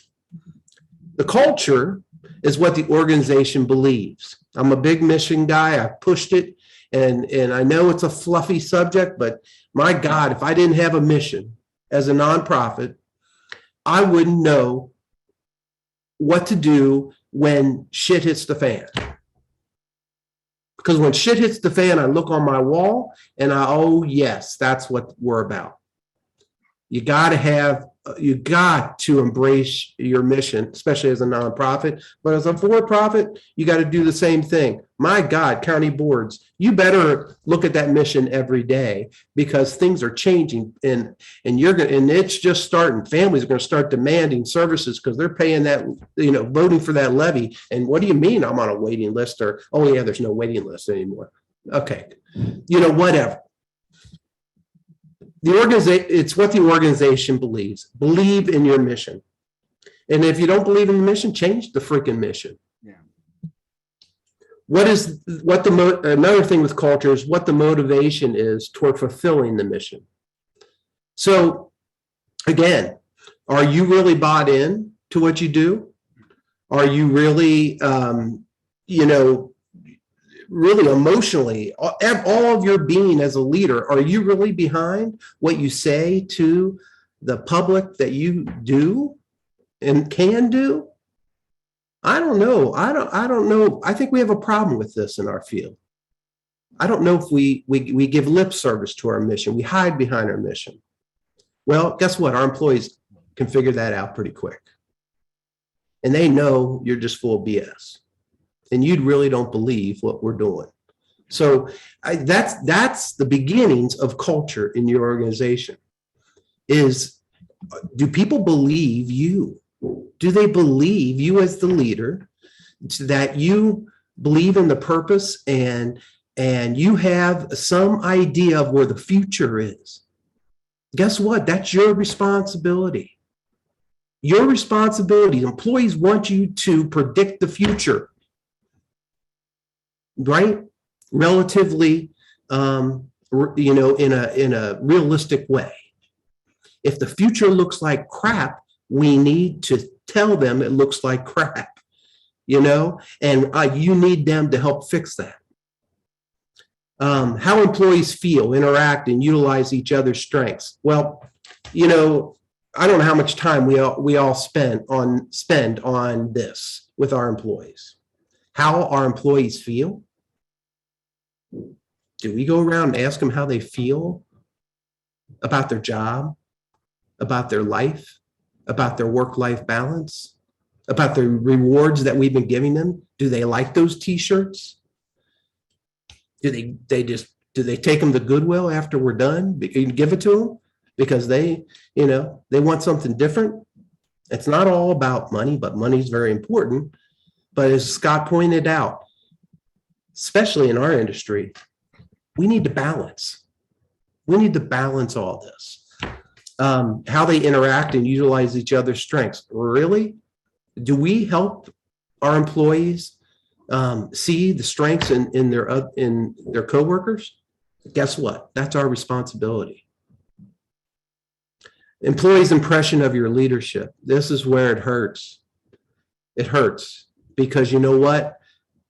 The culture is what the organization believes. I'm a big mission guy. I pushed it. And I know it's a fluffy subject, but my God, if I didn't have a mission as a nonprofit, I wouldn't know what to do when shit hits the fan. Because when shit hits the fan, I look on my wall and oh yes, that's what we're about. You got to embrace your mission, especially as a nonprofit. But as a for-profit, you got to do the same thing. My God, county boards, you better look at that mission every day, because things are changing, and it's just starting. Families are going to start demanding services because they're paying that, voting for that levy. And what do you mean I'm on a waiting list? Or, oh yeah, there's no waiting list anymore. Okay, whatever. It's what the organization believes. Believe in your mission. And if you don't believe in the mission, change the freaking mission. Yeah. Another thing with culture is what the motivation is toward fulfilling the mission. So again, are you really bought in to what you do? Are you really, really emotionally, all of your being as a leader, are you really behind what you say to the public that you do and can do? I don't know. I don't know. I think we have a problem with this in our field. I don't know if we give lip service to our mission. We hide behind our mission. Well, guess what? Our employees can figure that out pretty quick. And they know you're just full of BS. And you really don't believe what we're doing. So that's the beginnings of culture in your organization. Do people believe you? Do they believe you as the leader, that you believe in the purpose and you have some idea of where the future is? Guess what? That's your responsibility. Your responsibility. Employees want you to predict the future. Right? Relatively, in a realistic way. If the future looks like crap, we need to tell them it looks like crap, and you need them to help fix that. How employees feel, interact, and utilize each other's strengths. Well, I don't know how much time we all spend on this with our employees. How our employees feel. Do we go around and ask them how they feel about their job, about their life, about their work-life balance, about the rewards that we've been giving them? Do they like those T-shirts? Do they take them to Goodwill after we're done? Give it to them because they want something different. It's not all about money, but money is very important. But as Scott pointed out, especially in our industry, we need to balance. We need to balance all this. How they interact and utilize each other's strengths. Really? Do we help our employees see the strengths in their coworkers? Guess what? That's our responsibility. Employees' impression of your leadership. This is where it hurts. It hurts because you know what?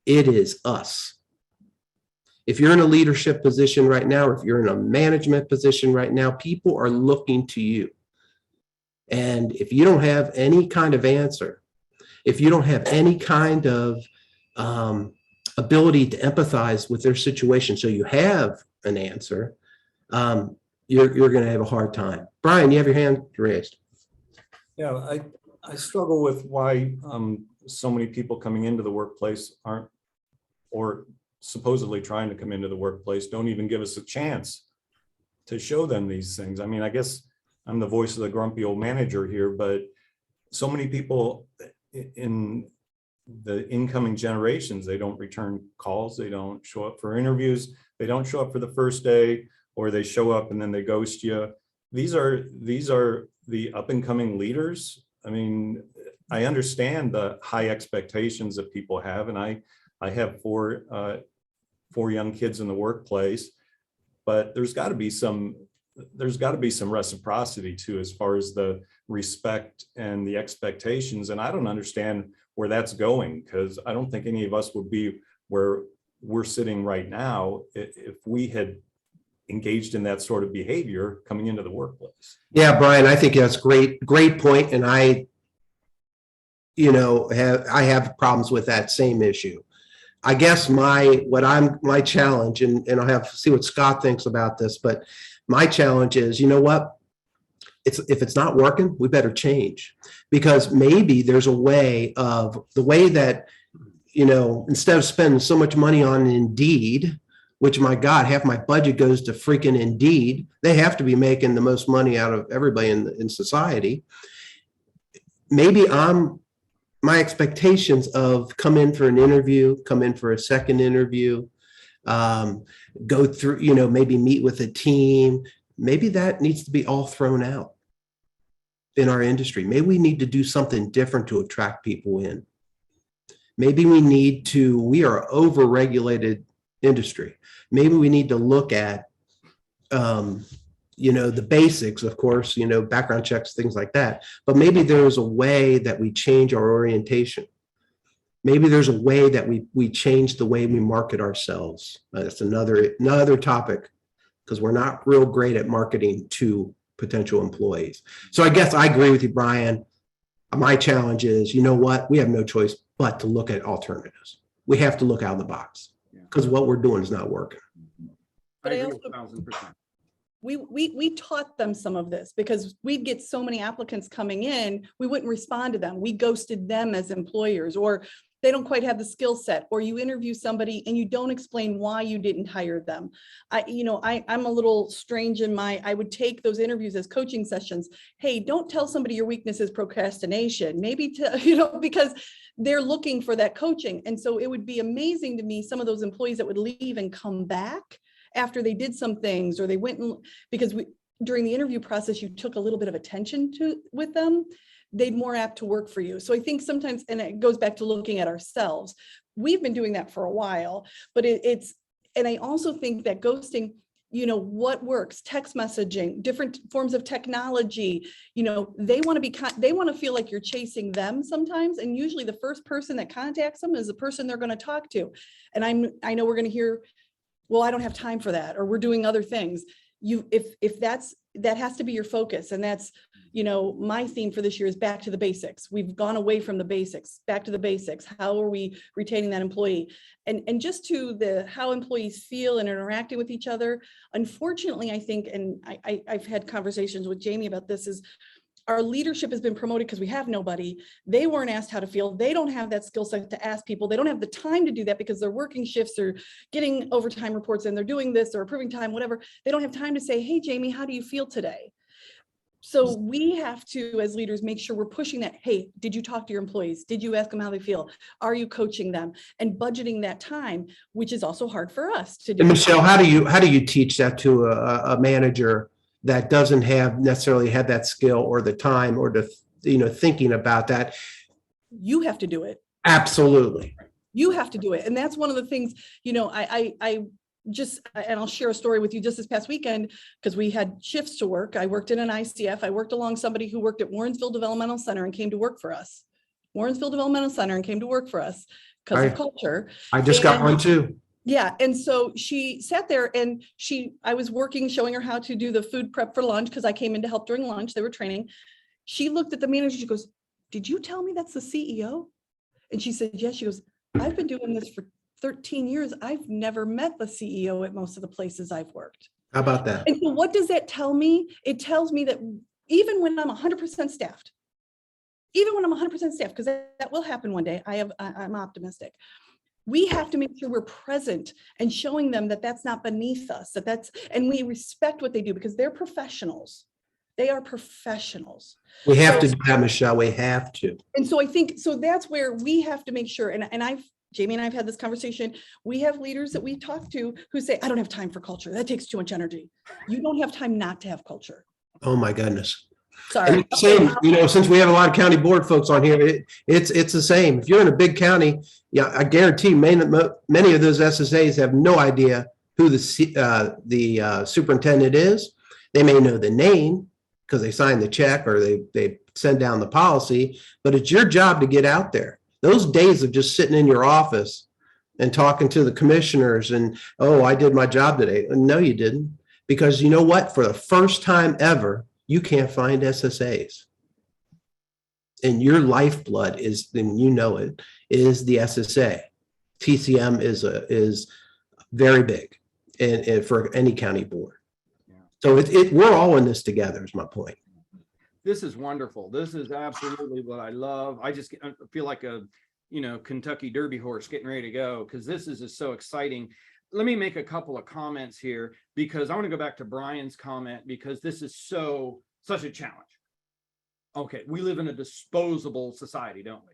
It is us. If you're in a leadership position right now, or if you're in a management position right now, people are looking to you. And if you don't have any kind of answer, if you don't have any kind of ability to empathize with their situation, so you have an answer, you're going to have a hard time. Brian, you have your hand raised. Yeah, I struggle with why so many people coming into the workplace aren't, or supposedly trying to come into the workplace, don't even give us a chance to show them these things. I mean, I guess I'm the voice of the grumpy old manager here, but so many people in the incoming generations, they don't return calls, they don't show up for interviews, they don't show up for the first day, or they show up and then they ghost you. These are the up and coming leaders. I mean, I understand the high expectations that people have, and I have four young kids in the workplace, but there's got to be some reciprocity too, as far as the respect and the expectations. And I don't understand where that's going, because I don't think any of us would be where we're sitting right now if we had engaged in that sort of behavior coming into the workplace. Yeah, Brian, I think that's great point. And I have problems with that same issue. I guess my challenge, and I'll have to see what Scott thinks about this, but my challenge is, you know what? If it's not working, we better change, because maybe there's a way of the way that, instead of spending so much money on Indeed, which, my God, half my budget goes to freaking Indeed. They have to be making the most money out of everybody in society. Maybe my expectations of come in for an interview, come in for a second interview, go through, maybe meet with a team. Maybe that needs to be all thrown out in our industry. Maybe we need to do something different to attract people in. Maybe we are over-regulated industry. Maybe we need to look at, the basics, of course, background checks, things like that. But maybe there's a way that we change our orientation. Maybe there's a way that we change the way we market ourselves. That's another topic, because we're not real great at marketing to potential employees. So I guess I agree with you, Brian. My challenge is, you know what? We have no choice but to look at alternatives. We have to look out of the box, because what we're doing is not working. But I I agree also- 1,000%. We taught them some of this, because we'd get so many applicants coming in, we wouldn't respond to them. We ghosted them as employers, or they don't quite have the skill set, or you interview somebody and you don't explain why you didn't hire them. I'm a little strange I would take those interviews as coaching sessions. Hey, don't tell somebody your weakness is procrastination, maybe because they're looking for that coaching. And so it would be amazing to me, some of those employees that would leave and come back after they did some things, or they went because during the interview process, you took a little bit of attention with them, they'd more apt to work for you. So I think sometimes, and it goes back to looking at ourselves, we've been doing that for a while, but and I also think that ghosting, what works, text messaging, different forms of technology, they want to feel like you're chasing them sometimes. And usually the first person that contacts them is the person they're going to talk to. And I know we're going to hear, well, I don't have time for that, or we're doing other things. If that has to be your focus. And that's, my theme for this year is back to the basics. We've gone away from the basics, back to the basics. How are we retaining that employee? And just to how employees feel and interacting with each other. Unfortunately, I think, and I've had conversations with Jamie about this, is our leadership has been promoted because we have nobody. They weren't asked how to feel. They don't have that skill set to ask people. They don't have the time to do that because they're working shifts or getting overtime reports, and they're doing this or approving time, whatever. They don't have time to say, hey, Jamie, how do you feel today? So we have to, as leaders, make sure we're pushing that. Hey, did you talk to your employees? Did you ask them how they feel? Are you coaching them? And budgeting that time, which is also hard for us to do. And Michelle, how do you teach that to a manager that doesn't have necessarily have that skill or the time or the, thinking about that? You have to do it. Absolutely. You have to do it. And that's one of the things, and I'll share a story with you just this past weekend, because we had shifts to work. I worked in an ICF. I worked along somebody who worked at Warrensville Developmental Center and came to work for us. Warrensville Developmental Center and came to work for us because of culture. I just got one too. Yeah. And so she sat there and I was working, showing her how to do the food prep for lunch, because I came in to help during lunch. They were training. She looked at the manager. She goes, "Did you tell me that's the CEO?" And she said, "Yes." She goes, "I've been doing this for 13 years. I've never met the CEO at most of the places I've worked." How about that? And so what does that tell me? It tells me that even when I'm 100% staffed, because that will happen one day, I'm optimistic. We have to make sure we're present and showing them that that's not beneath us, and we respect what they do, because they're professionals. They are professionals. We have to do that, Michelle. We have to. And so I think, so that's where we have to make sure, Jamie and I have had this conversation. We have leaders that we talk to who say, "I don't have time for culture. That takes too much energy." You don't have time not to have culture. Oh my goodness. Sorry. And same, since we have a lot of county board folks on here, it's the same. If you're in a big county, yeah, I guarantee many of those SSAs have no idea who the superintendent is. They may know the name because they signed the check or they send down the policy, but it's your job to get out there. Those days of just sitting in your office and talking to the commissioners and, "Oh, I did my job today." No, you didn't. Because you know what? For the first time ever, you can't find SSAs. And your lifeblood is, and you know it, is the SSA. TCM is very big and for any county board. Yeah. So we're all in this together is my point. This is wonderful. This is absolutely what I love. I feel like a, Kentucky Derby horse getting ready to go, because this is just so exciting. Let me make a couple of comments here, because I want to go back to Brian's comment, because this is such a challenge. Okay, we live in a disposable society, don't we?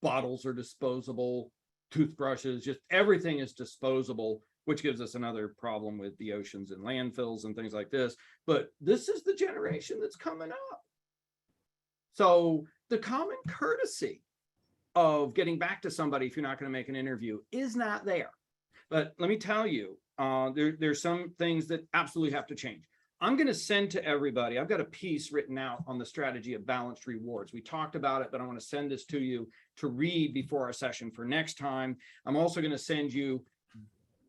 Bottles are disposable, toothbrushes, just everything is disposable, which gives us another problem with the oceans and landfills and things like this. But this is the generation that's coming up. So the common courtesy of getting back to somebody if you're not going to make an interview is not there. But let me tell you, there's some things that absolutely have to change. I'm going to send to everybody. I've got a piece written out on the strategy of balanced rewards. We talked about it, but I want to send this to you to read before our session for next time. I'm also going to send you,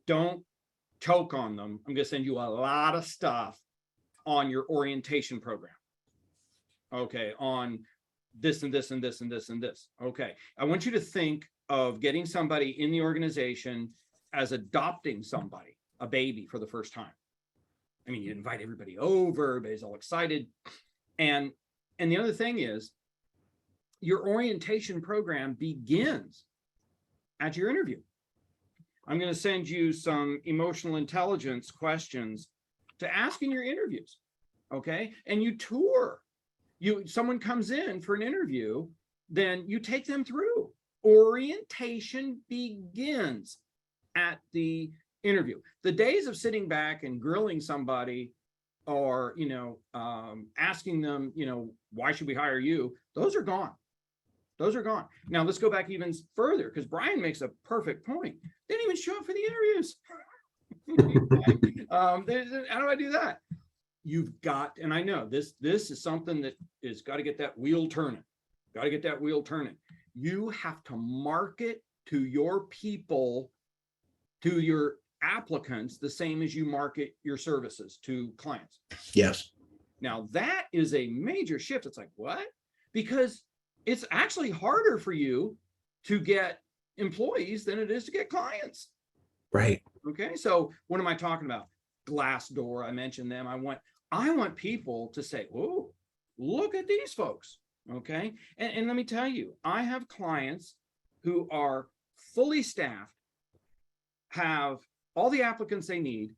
don't choke on them. I'm going to send you a lot of stuff on your orientation program. Okay, on this and this and this and this and this. Okay, I want you to think of getting somebody in the organization as adopting somebody, a baby, for the first time. I mean, you invite everybody over, everybody's all excited. And the other thing is, your orientation program begins at your interview. I'm going to send you some emotional intelligence questions to ask in your interviews. Okay. And you tour. Someone comes in for an interview, then you take them through. Orientation begins at the interview. The days of sitting back and grilling somebody or, asking them, why should we hire you? Those are gone. Those are gone. Now let's go back even further, because Brian makes a perfect point. They didn't even show up for the interviews. How do I do that? You've got, and I know this is something that is got to get that wheel turning. Got to get that wheel turning. You have to market to your people, to your applicants, the same as you market your services to clients. Yes. Now that is a major shift. It's like, what? Because it's actually harder for you to get employees than it is to get clients. Right. Okay. So what am I talking about? Glassdoor. I mentioned them. I want people to say, "Oh, look at these folks." Okay. And let me tell you, I have clients who are fully staffed, have all the applicants they need,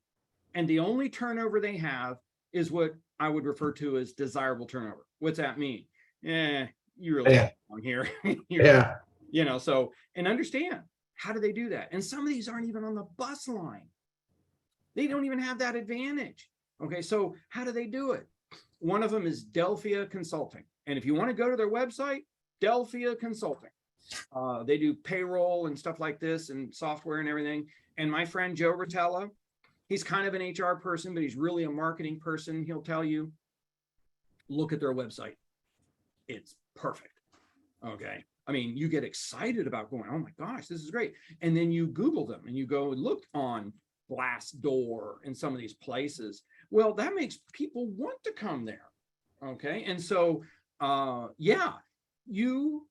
and the only turnover they have is what I would refer to as desirable turnover. What's that mean? You really Yeah. on here. Yeah. So, and understand, how do they do that? And some of these aren't even on the bus line. They don't even have that advantage. Okay, so how do they do it? One of them is Delphia Consulting. And if you want to go to their website, Delphia Consulting. They do payroll and stuff like this and software and everything. And my friend Joe Rotella, he's kind of an HR person, but he's really a marketing person. He'll tell you, look at their website. It's perfect. Okay. I mean, you get excited about going, oh my gosh, this is great. And then you Google them and you go and look on Glassdoor and some of these places. Well, that makes people want to come there. Okay. And so, you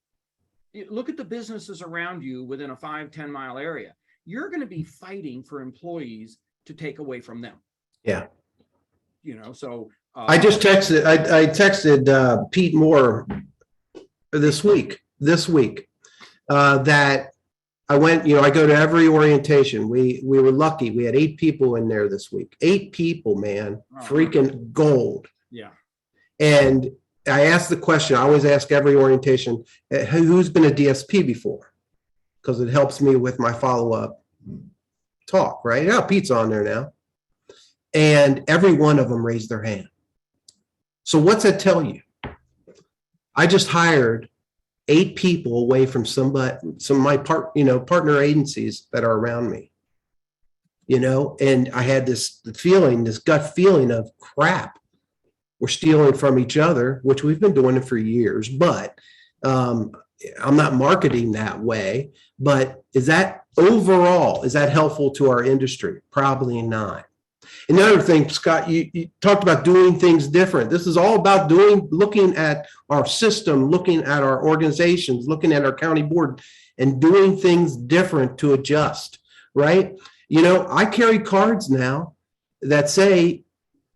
look at the businesses around you within a 5-10 mile area. You're going to be fighting for employees to take away from them. Yeah. So I just texted, I texted Pete Moore this week, that I went, I go to every orientation. We were lucky. We had 8 people in there this week. 8 people, man, freaking gold. Yeah. And I asked the question, I always ask every orientation, who's been a DSP before? Because it helps me with my follow-up talk, right? Yeah, Pete's on there now. And every one of them raised their hand. So what's that tell you? I just hired 8 people away from some of my partner agencies that are around me. And I had this gut feeling of crap. We're stealing from each other, which we've been doing it for years, but I'm not marketing that way. But is that helpful to our industry? Probably not. Another thing, Scott, you talked about doing things different. This is all about looking at our system, looking at our organizations, looking at our county board, and doing things different to adjust, right? I carry cards now that say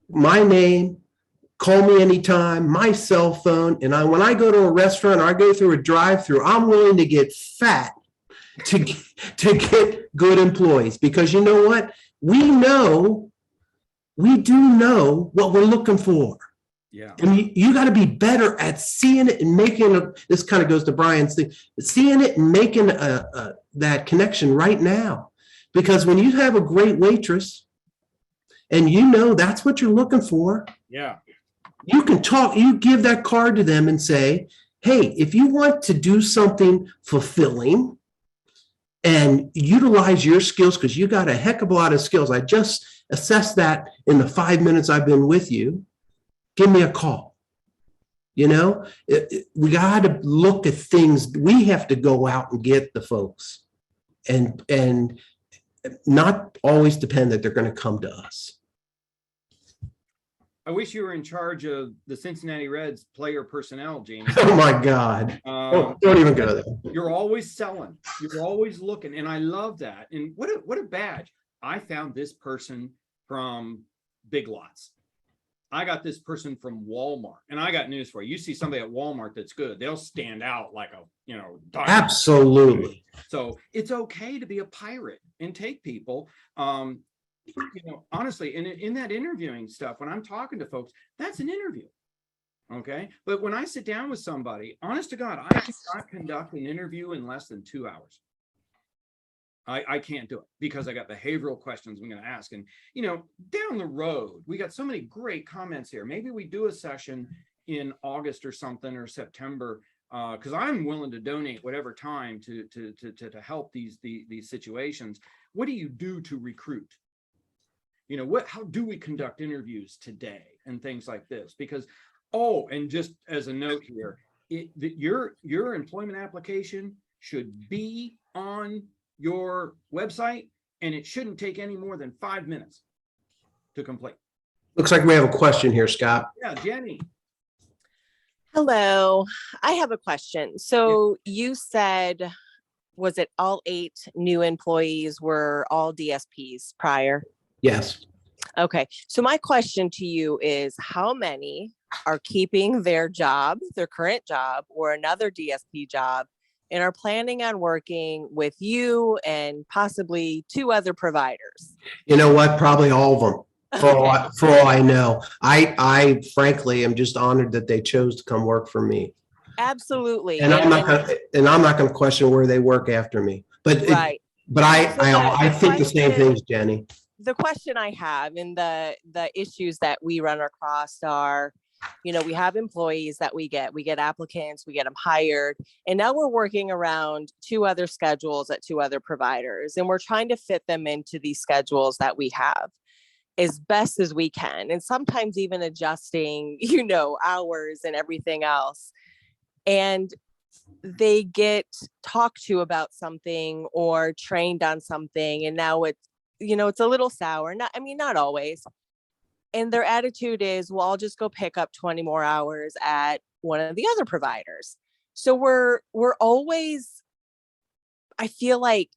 my name, call me anytime, my cell phone. And when I go to a restaurant or I go through a drive-through, I'm willing to get fat to get good employees, because you know what? We do know what we're looking for. Yeah. And you got to be better at seeing it and making this kind of goes to Brian's thing, seeing it and making that connection right now. Because when you have a great waitress and that's what you're looking for. Yeah. You give that card to them and say, hey, if you want to do something fulfilling and utilize your skills, because you got a heck of a lot of skills. I just assessed that in the 5 minutes I've been with you. Give me a call. We got to look at things. We have to go out and get the folks and not always depend that they're going to come to us. I wish you were in charge of the Cincinnati Reds player personnel, Jamie. Oh my God. Don't even go there. You're always selling. You're always looking. And I love that. And what a badge. I found this person from Big Lots. I got this person from Walmart. And I got news for you. You see somebody at Walmart that's good, they'll stand out like a, dog. Absolutely. So it's okay to be a pirate and take people. Honestly, in that interviewing stuff, when I'm talking to folks, that's an interview. Okay. But when I sit down with somebody, honest to God, I cannot conduct an interview in less than 2 hours. I can't do it because I got behavioral questions I'm going to ask. And, down the road, we got so many great comments here. Maybe we do a session in August or something, or September, because I'm willing to donate whatever time to help these situations. What do you do to recruit? How do we conduct interviews today and things like this? Because, and just as a note here, your employment application should be on your website, and it shouldn't take any more than 5 minutes to complete. Looks like we have a question here, Scott. Yeah, Jenny. Hello, I have a question. So you said, was it all 8 new employees were all DSPs prior? Yes. Okay. So my question to you is, how many are keeping their job, their current job, or another DSP job, and are planning on working with you and possibly 2 other providers? You know what? Probably all of them. For all I know, I frankly am just honored that they chose to come work for me. Absolutely. And I'm not gonna question where they work after me. Right. But So I think the same things, Jenny. the question I have and the issues that we run across are, we have employees that we get applicants, we get them hired, and now we're working around two other schedules at two other providers, and we're trying to fit them into these schedules that we have as best as we can, and sometimes even adjusting, hours and everything else. And they get talked to about something or trained on something, and now it's a little sour. Not always. And their attitude is, well, I'll just go pick up 20 more hours at one of the other providers. So we're always, I feel like,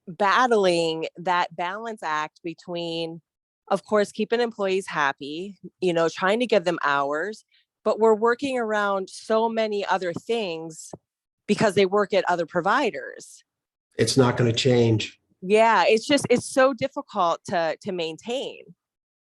battling that balance act between, of course, keeping employees happy, trying to give them hours, but we're working around so many other things because they work at other providers. It's not gonna change. Yeah, it's so difficult to maintain.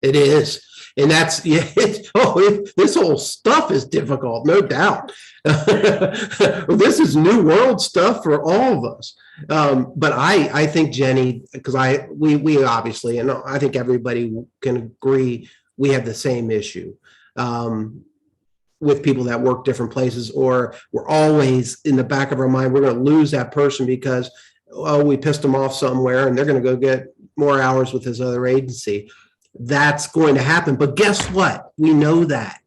It is. And that's, yeah, this whole stuff is difficult, no doubt. This is new world stuff for all of us. But I think, Jenny, because we obviously, and I think everybody can agree, we have the same issue with people that work different places, or we're always in the back of our mind, we're going to lose that person because, we pissed them off somewhere and they're going to go get more hours with this other agency. That's going to happen. But guess what? We know that.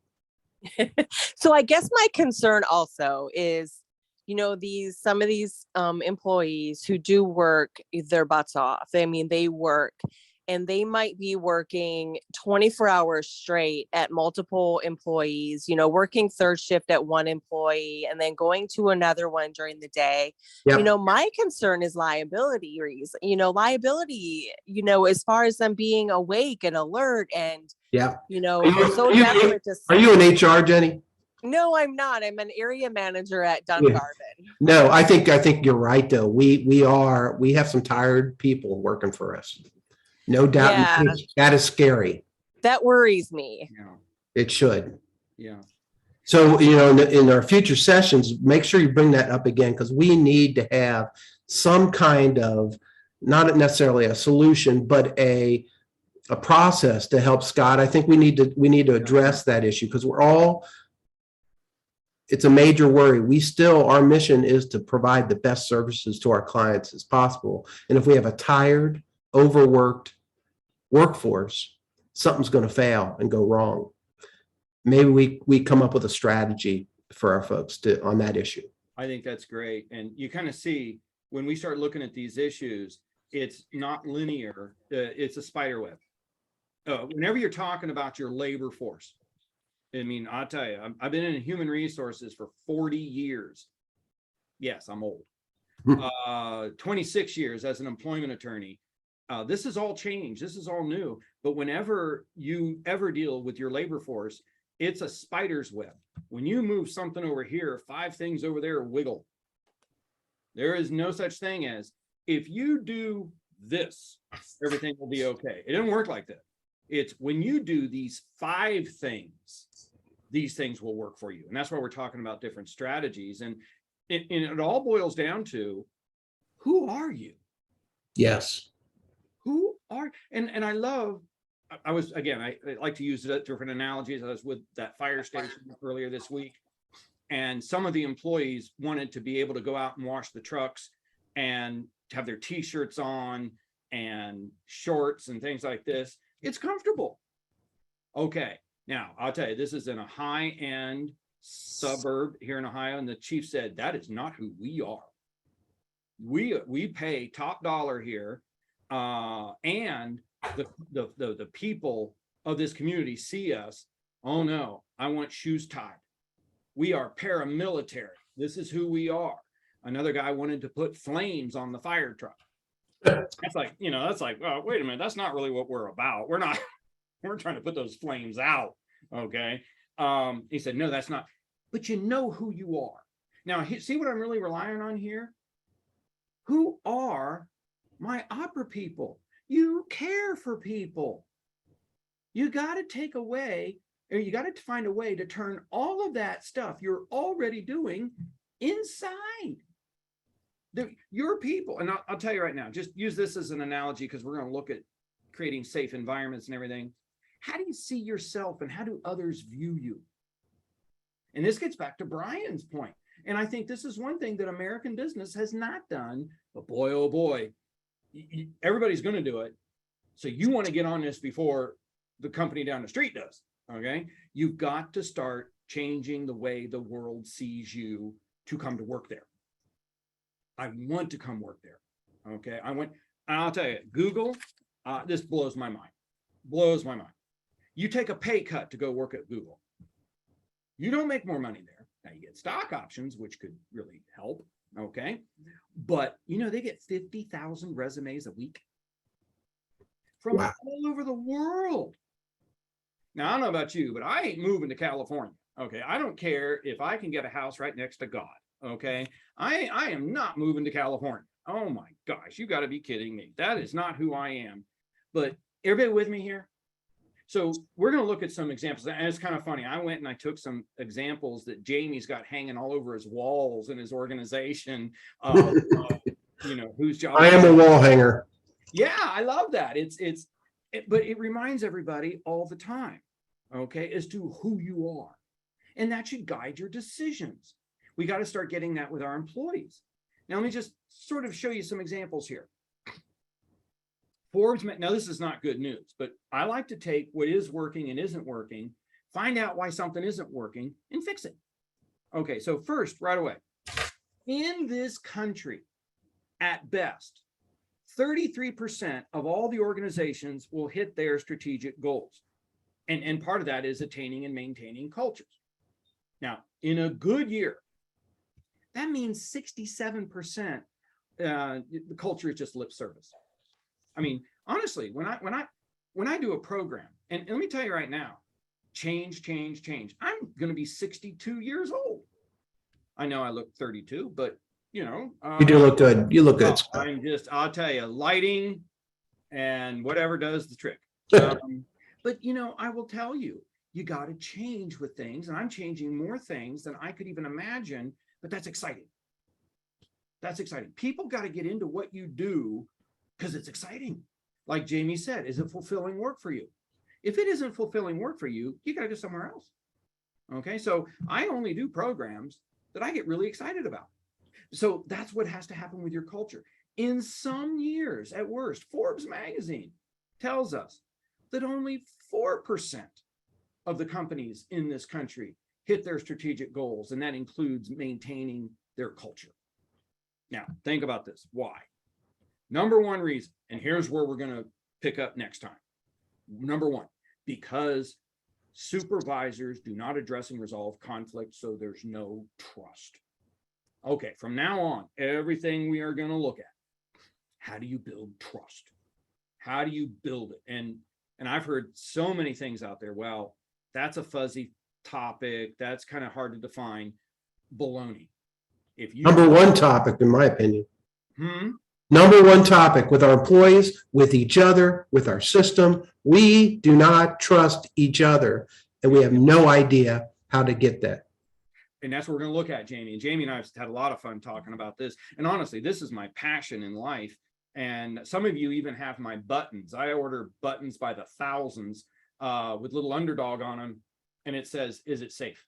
So I guess my concern also is, some of these employees who do work their butts off. They work, and they might be working 24 hours straight at multiple employees, working third shift at one employee and then going to another one during the day. Yep. My concern is liability liability, as far as them being awake and alert and, Yeah. so desperate to. Are you in HR, Jenny? No, I'm not. I'm an area manager at Dungarvan. No, I think you're right though. We have some tired people working for us. No doubt. Yeah. That is scary. That worries me. Yeah. It should. Yeah. So, in our future sessions, make sure you bring that up again, because we need to have some kind of, not necessarily a solution, but a process to help Scott. I think we need to address that issue, because it's a major worry. Our mission is to provide the best services to our clients as possible. And if we have a tired, overworked workforce, something's going to fail and go wrong. Maybe we come up with a strategy for our folks on that issue. I think that's great. And you kind of see when we start looking at these issues, it's not linear. It's a spider web. Whenever you're talking about your labor force, I'll tell you, I've been in human resources for 40 years. Yes, I'm old. 26 years as an employment attorney. This is all change. This is all new. But whenever you ever deal with your labor force, it's a spider's web. When you move something over here, 5 things over there wiggle. There is no such thing as, if you do this, everything will be okay. It didn't work like that. It's when you do these 5 things, these things will work for you. And that's why we're talking about different strategies. And it all boils down to, who are you? Yes. Who are, and I love, I like to use different analogies. I was with that fire station earlier this week, and some of the employees wanted to be able to go out and wash the trucks and have their t-shirts on and shorts and things like this. It's comfortable. Okay. Now I'll tell you, this is in a high-end suburb here in Ohio. And the chief said, that is not who we are. We pay top dollar here. And the people of this community see us. Oh no, I want shoes tied. We are paramilitary. This is who we are. Another guy wanted to put flames on the fire truck. That's like, oh, wait a minute. That's not really what we're about. We're trying to put those flames out. Okay. He said, no, that's not, but you know who you are. Now, see what I'm really relying on here? Who are my Opra people? You care for people. You got to take away, or you got to find a way to turn all of that stuff you're already doing inside your people. And I'll tell you right now, just use this as an analogy because we're going to look at creating safe environments and everything. How do you see yourself and how do others view you? And this gets back to Brian's point. And I think this is one thing that American business has not done, but boy, oh boy, everybody's going to do it. So you want to get on this before the company down the street does. Okay. You've got to start changing the way the world sees you to come to work there. I want to come work there. Okay. I'll tell you, Google, this blows my mind. Blows my mind. You take a pay cut to go work at Google. You don't make more money there. Now you get stock options, which could really help. Okay. But they get 50,000 resumes a week from all over the world. Now, I don't know about you, but I ain't moving to California. Okay. I don't care if I can get a house right next to God. Okay. I am not moving to California. Oh my gosh. You got to be kidding me. That is not who I am. But everybody with me here? So we're going to look at some examples. And it's kind of funny. I went and I took some examples that Jamie's got hanging all over his walls in his organization. Whose job. I am a wall hanger. Yeah, I love that. But it reminds everybody all the time, okay, as to who you are. And that should guide your decisions. We got to start getting that with our employees. Now, let me just sort of show you some examples here. Forbes, now this is not good news, but I like to take what is working and isn't working, find out why something isn't working, and fix it. Okay, so first, right away, in this country, at best, 33% of all the organizations will hit their strategic goals. And part of that is attaining and maintaining cultures. Now, in a good year, that means 67% the culture is just lip service. I mean, honestly, when I do a program, and let me tell you right now, change. I'm going to be 62 years old. I know I look 32, but you do look good. You look good. I'll tell you, lighting and whatever does the trick. But I will tell you, you got to change with things, and I'm changing more things than I could even imagine. But that's exciting. That's exciting. People got to get into what you do because it's exciting. Like Jamie said, is it fulfilling work for you? If it isn't fulfilling work for you, you got to go somewhere else. Okay, so I only do programs that I get really excited about. So that's what has to happen with your culture. In some years, at worst, Forbes magazine tells us that only 4% of the companies in this country hit their strategic goals, and that includes maintaining their culture. Now, think about this. Why? Number one reason, and here's where we're going to pick up next time. Number one, because supervisors do not address and resolve conflict, so there's no trust. Okay, from now on, everything we are going to look at, how do you build trust? How do you build it? And I've heard so many things out there. Well, that's a fuzzy topic. That's kind of hard to define. Baloney. If you Number one topic, in my opinion. Hmm? Number one topic with our employees, with each other, with our system. We do not trust each other, and we have no idea how to get that. And that's what we're going to look at, Jamie. And Jamie and I have had a lot of fun talking about this. And honestly, this is my passion in life. And some of you even have my buttons. I order buttons by the thousands with little underdog on them. And it says, is it safe?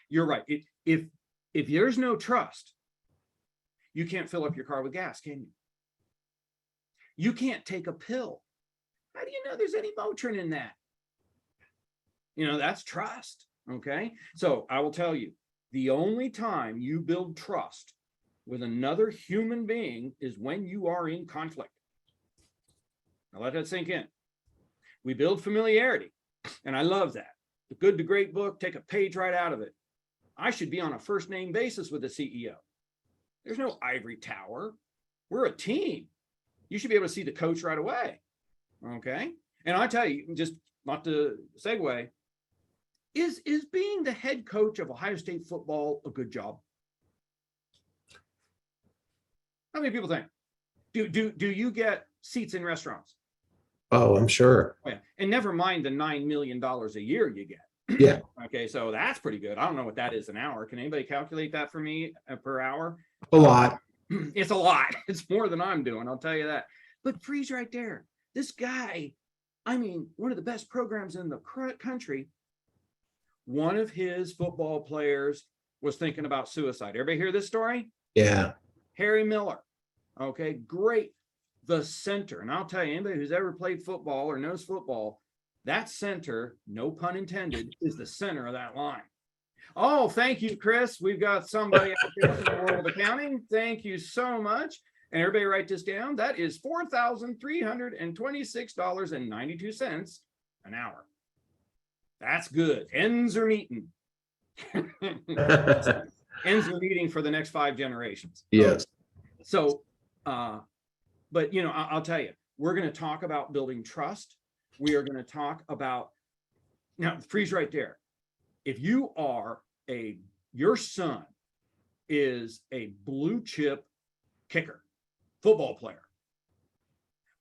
You're right. If there's no trust, you can't fill up your car with gas, can you? You can't take a pill. How do you know there's any Motrin in that? That's trust. Okay. So I will tell you, the only time you build trust with another human being is when you are in conflict. Now let that sink in. We build familiarity. And I love that. The Good to Great book, take a page right out of it. I should be on a first name basis with the CEO. There's no ivory tower. We're a team. You should be able to see the coach right away. Okay. And I tell you, just not to segue, is being the head coach of Ohio State football a good job? How many people think? Do you get seats in restaurants? Oh, I'm sure. Oh, yeah. And never mind the $9 million a year you get. Yeah. Okay, so that's pretty good. I don't know what that is an hour. Can anybody calculate that for me per hour? A lot. It's a lot. It's more than I'm doing, I'll tell you that. But freeze right there. This guy, I mean, one of the best programs in the country. One of his football players was thinking about suicide. Everybody hear this story? Yeah. Harry Miller. Okay, great. The center. And I'll tell you, anybody who's ever played football or knows football, that center, no pun intended, is the center of that line. Oh, thank you, Chris. We've got somebody out there from the world of accounting. Thank you so much. And everybody write this down. That is $4,326.92 an hour. That's good. Ends are meeting. Ends are meeting for the next 5 generations. Yes. So, but you know, I'll tell you, we're going to talk about building trust. We are going to talk about, now freeze right there. If you are your son is a blue chip kicker, football player,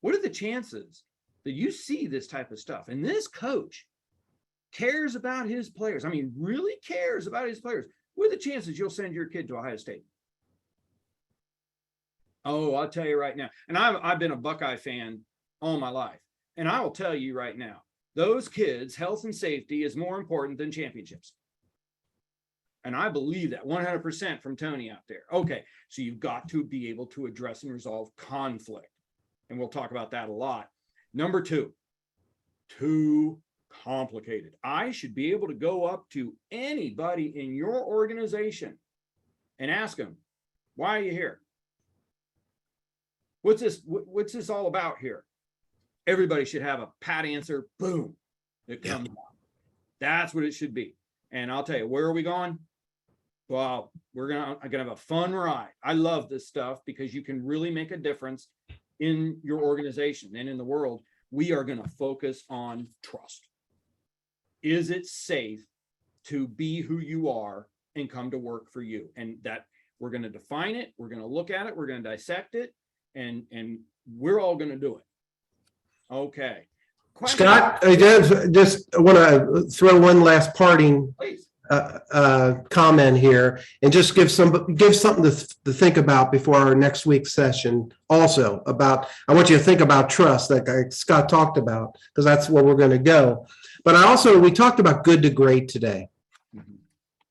what are the chances that you see this type of stuff? And this coach cares about his players. I mean, really cares about his players. What are the chances you'll send your kid to Ohio State? Oh, I'll tell you right now. And I've been a Buckeye fan all my life. And I will tell you right now, those kids' health and safety is more important than championships. And I believe that 100% from Tony out there. Okay, so you've got to be able to address and resolve conflict. And we'll talk about that a lot. Number 2, too complicated. I should be able to go up to anybody in your organization and ask them, why are you here? What's this all about here? Everybody should have a pat answer. Boom. It comes out. That's what it should be. And I'll tell you, where are we going? Well, I'm gonna have a fun ride. I love this stuff because you can really make a difference in your organization and in the world. We are going to focus on trust. Is it safe to be who you are and come to work for you? And that we're going to define it. We're going to look at it. We're going to dissect it. And we're all going to do it. Okay. Question. Scott, I just want to throw one last parting Please. comment here and just give something to think about before our next week's session. Also about, I want you to think about trust, like Scott talked about, because that's where we're going to go. But we talked about Good to Great today,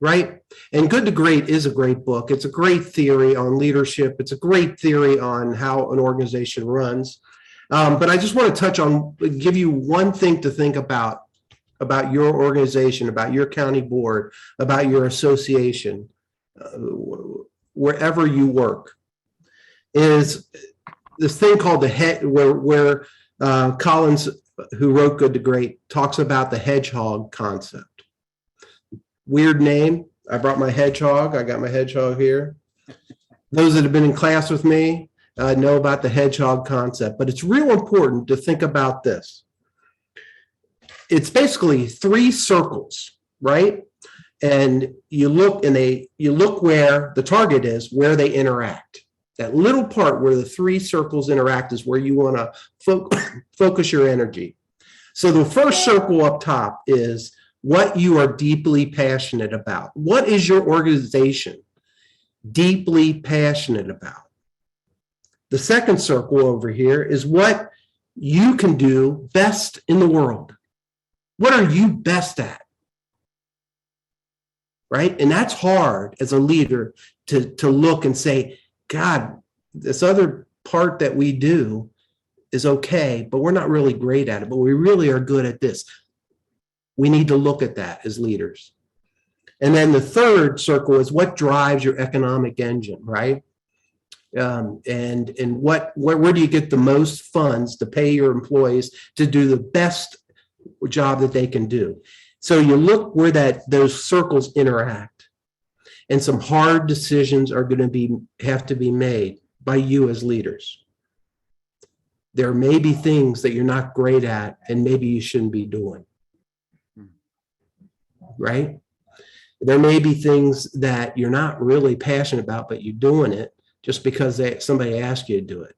right? And Good to Great is a great book. It's a great theory on leadership. It's a great theory on how an organization runs. But I just want to give you one thing to think about your organization, about your county board, about your association, wherever you work, is this thing called the head, where Collins, who wrote Good to Great, talks about the hedgehog concept. Weird name. I brought my hedgehog. I got my hedgehog here. Those that have been in class with me know about the hedgehog concept, but it's real important to think about this. It's basically 3 circles, right? And you look where the target is, where they interact. That little part where the 3 circles interact is where you want to focus your energy. So the first circle up top is what you are deeply passionate about. What is your organization deeply passionate about? The second circle over here is what you can do best in the world. What are you best at? Right? And that's hard as a leader to look and say, God, this other part that we do is okay, but we're not really great at it, but we really are good at this. We need to look at that as leaders. And then the third circle is what drives your economic engine, right? And where do you get the most funds to pay your employees to do the best job that they can do? So you look where those circles interact, and some hard decisions are going to have to be made by you as leaders. There may be things that you're not great at and maybe you shouldn't be doing, right? There may be things that you're not really passionate about, but you're doing it just because somebody asked you to do it.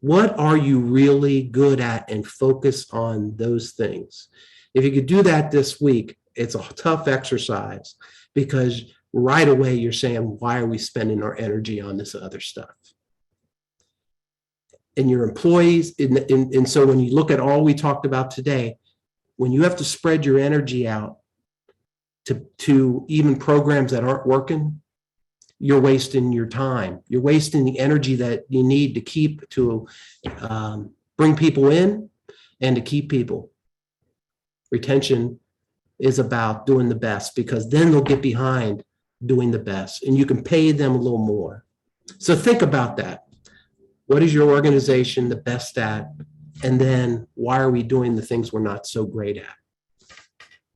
What are you really good at, and focus on those things. If you could do that this week, it's a tough exercise because right away you're saying, why are we spending our energy on this other stuff? And your employees, and so when you look at all we talked about today, when you have to spread your energy out to even programs that aren't working, you're wasting your time. You're wasting the energy that you need to keep to bring people in and to keep people. Retention is about doing the best, because then they'll get behind doing the best and you can pay them a little more. So think about that. What is your organization the best at? And then why are we doing the things we're not so great at?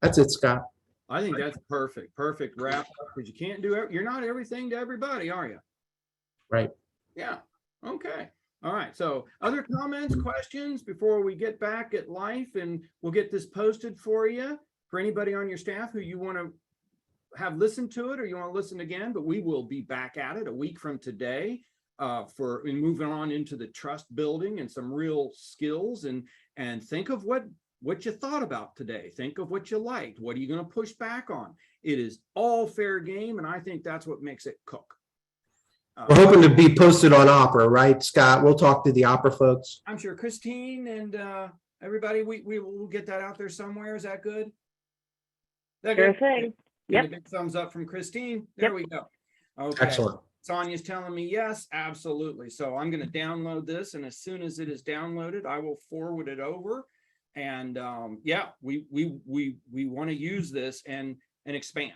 That's it, Scott. I think that's perfect. Perfect wrap up, because you can't do you're not everything to everybody, are you? Right. Yeah. Okay. All right. So other comments, questions before we get back at life, and we'll get this posted for you for anybody on your staff who you want to have listened to it or you want to listen again, but we will be back at it a week from today for moving on into the trust building and some real skills, and think of what you thought about today. Think of what you liked. What are you going to push back on? It is all fair game. And I think that's what makes it cook. We're hoping to be posted on Opra, right, Scott? We'll talk to the Opra folks. I'm sure Christine and everybody, we will get that out there somewhere. Is that good? Sure thing. Get a Yep. big thumbs up from Christine. There we go. Okay. Excellent. Sonia's telling me yes, absolutely. So I'm going to download this, and as soon as it is downloaded, I will forward it over. And yeah, we want to use this and expand.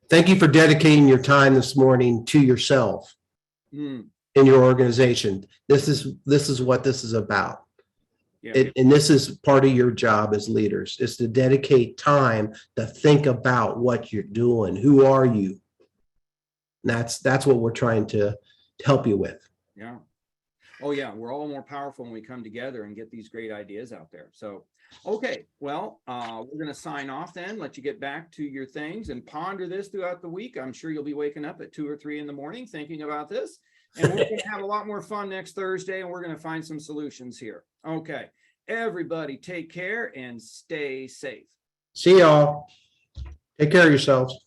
Thank you for dedicating your time this morning to yourself in your organization. This is what this is about. Yeah. And this is part of your job as leaders, is to dedicate time to think about what you're doing. Who are you? And that's what we're trying to help you with. Yeah. Oh yeah, we're all more powerful when we come together and get these great ideas out there. So, okay, well, we're going to sign off then, let you get back to your things and ponder this throughout the week. I'm sure you'll be waking up at 2 or 3 in the morning thinking about this, and we're going to have a lot more fun next Thursday, and we're going to find some solutions here. Okay, everybody take care and stay safe. See y'all. Take care of yourselves.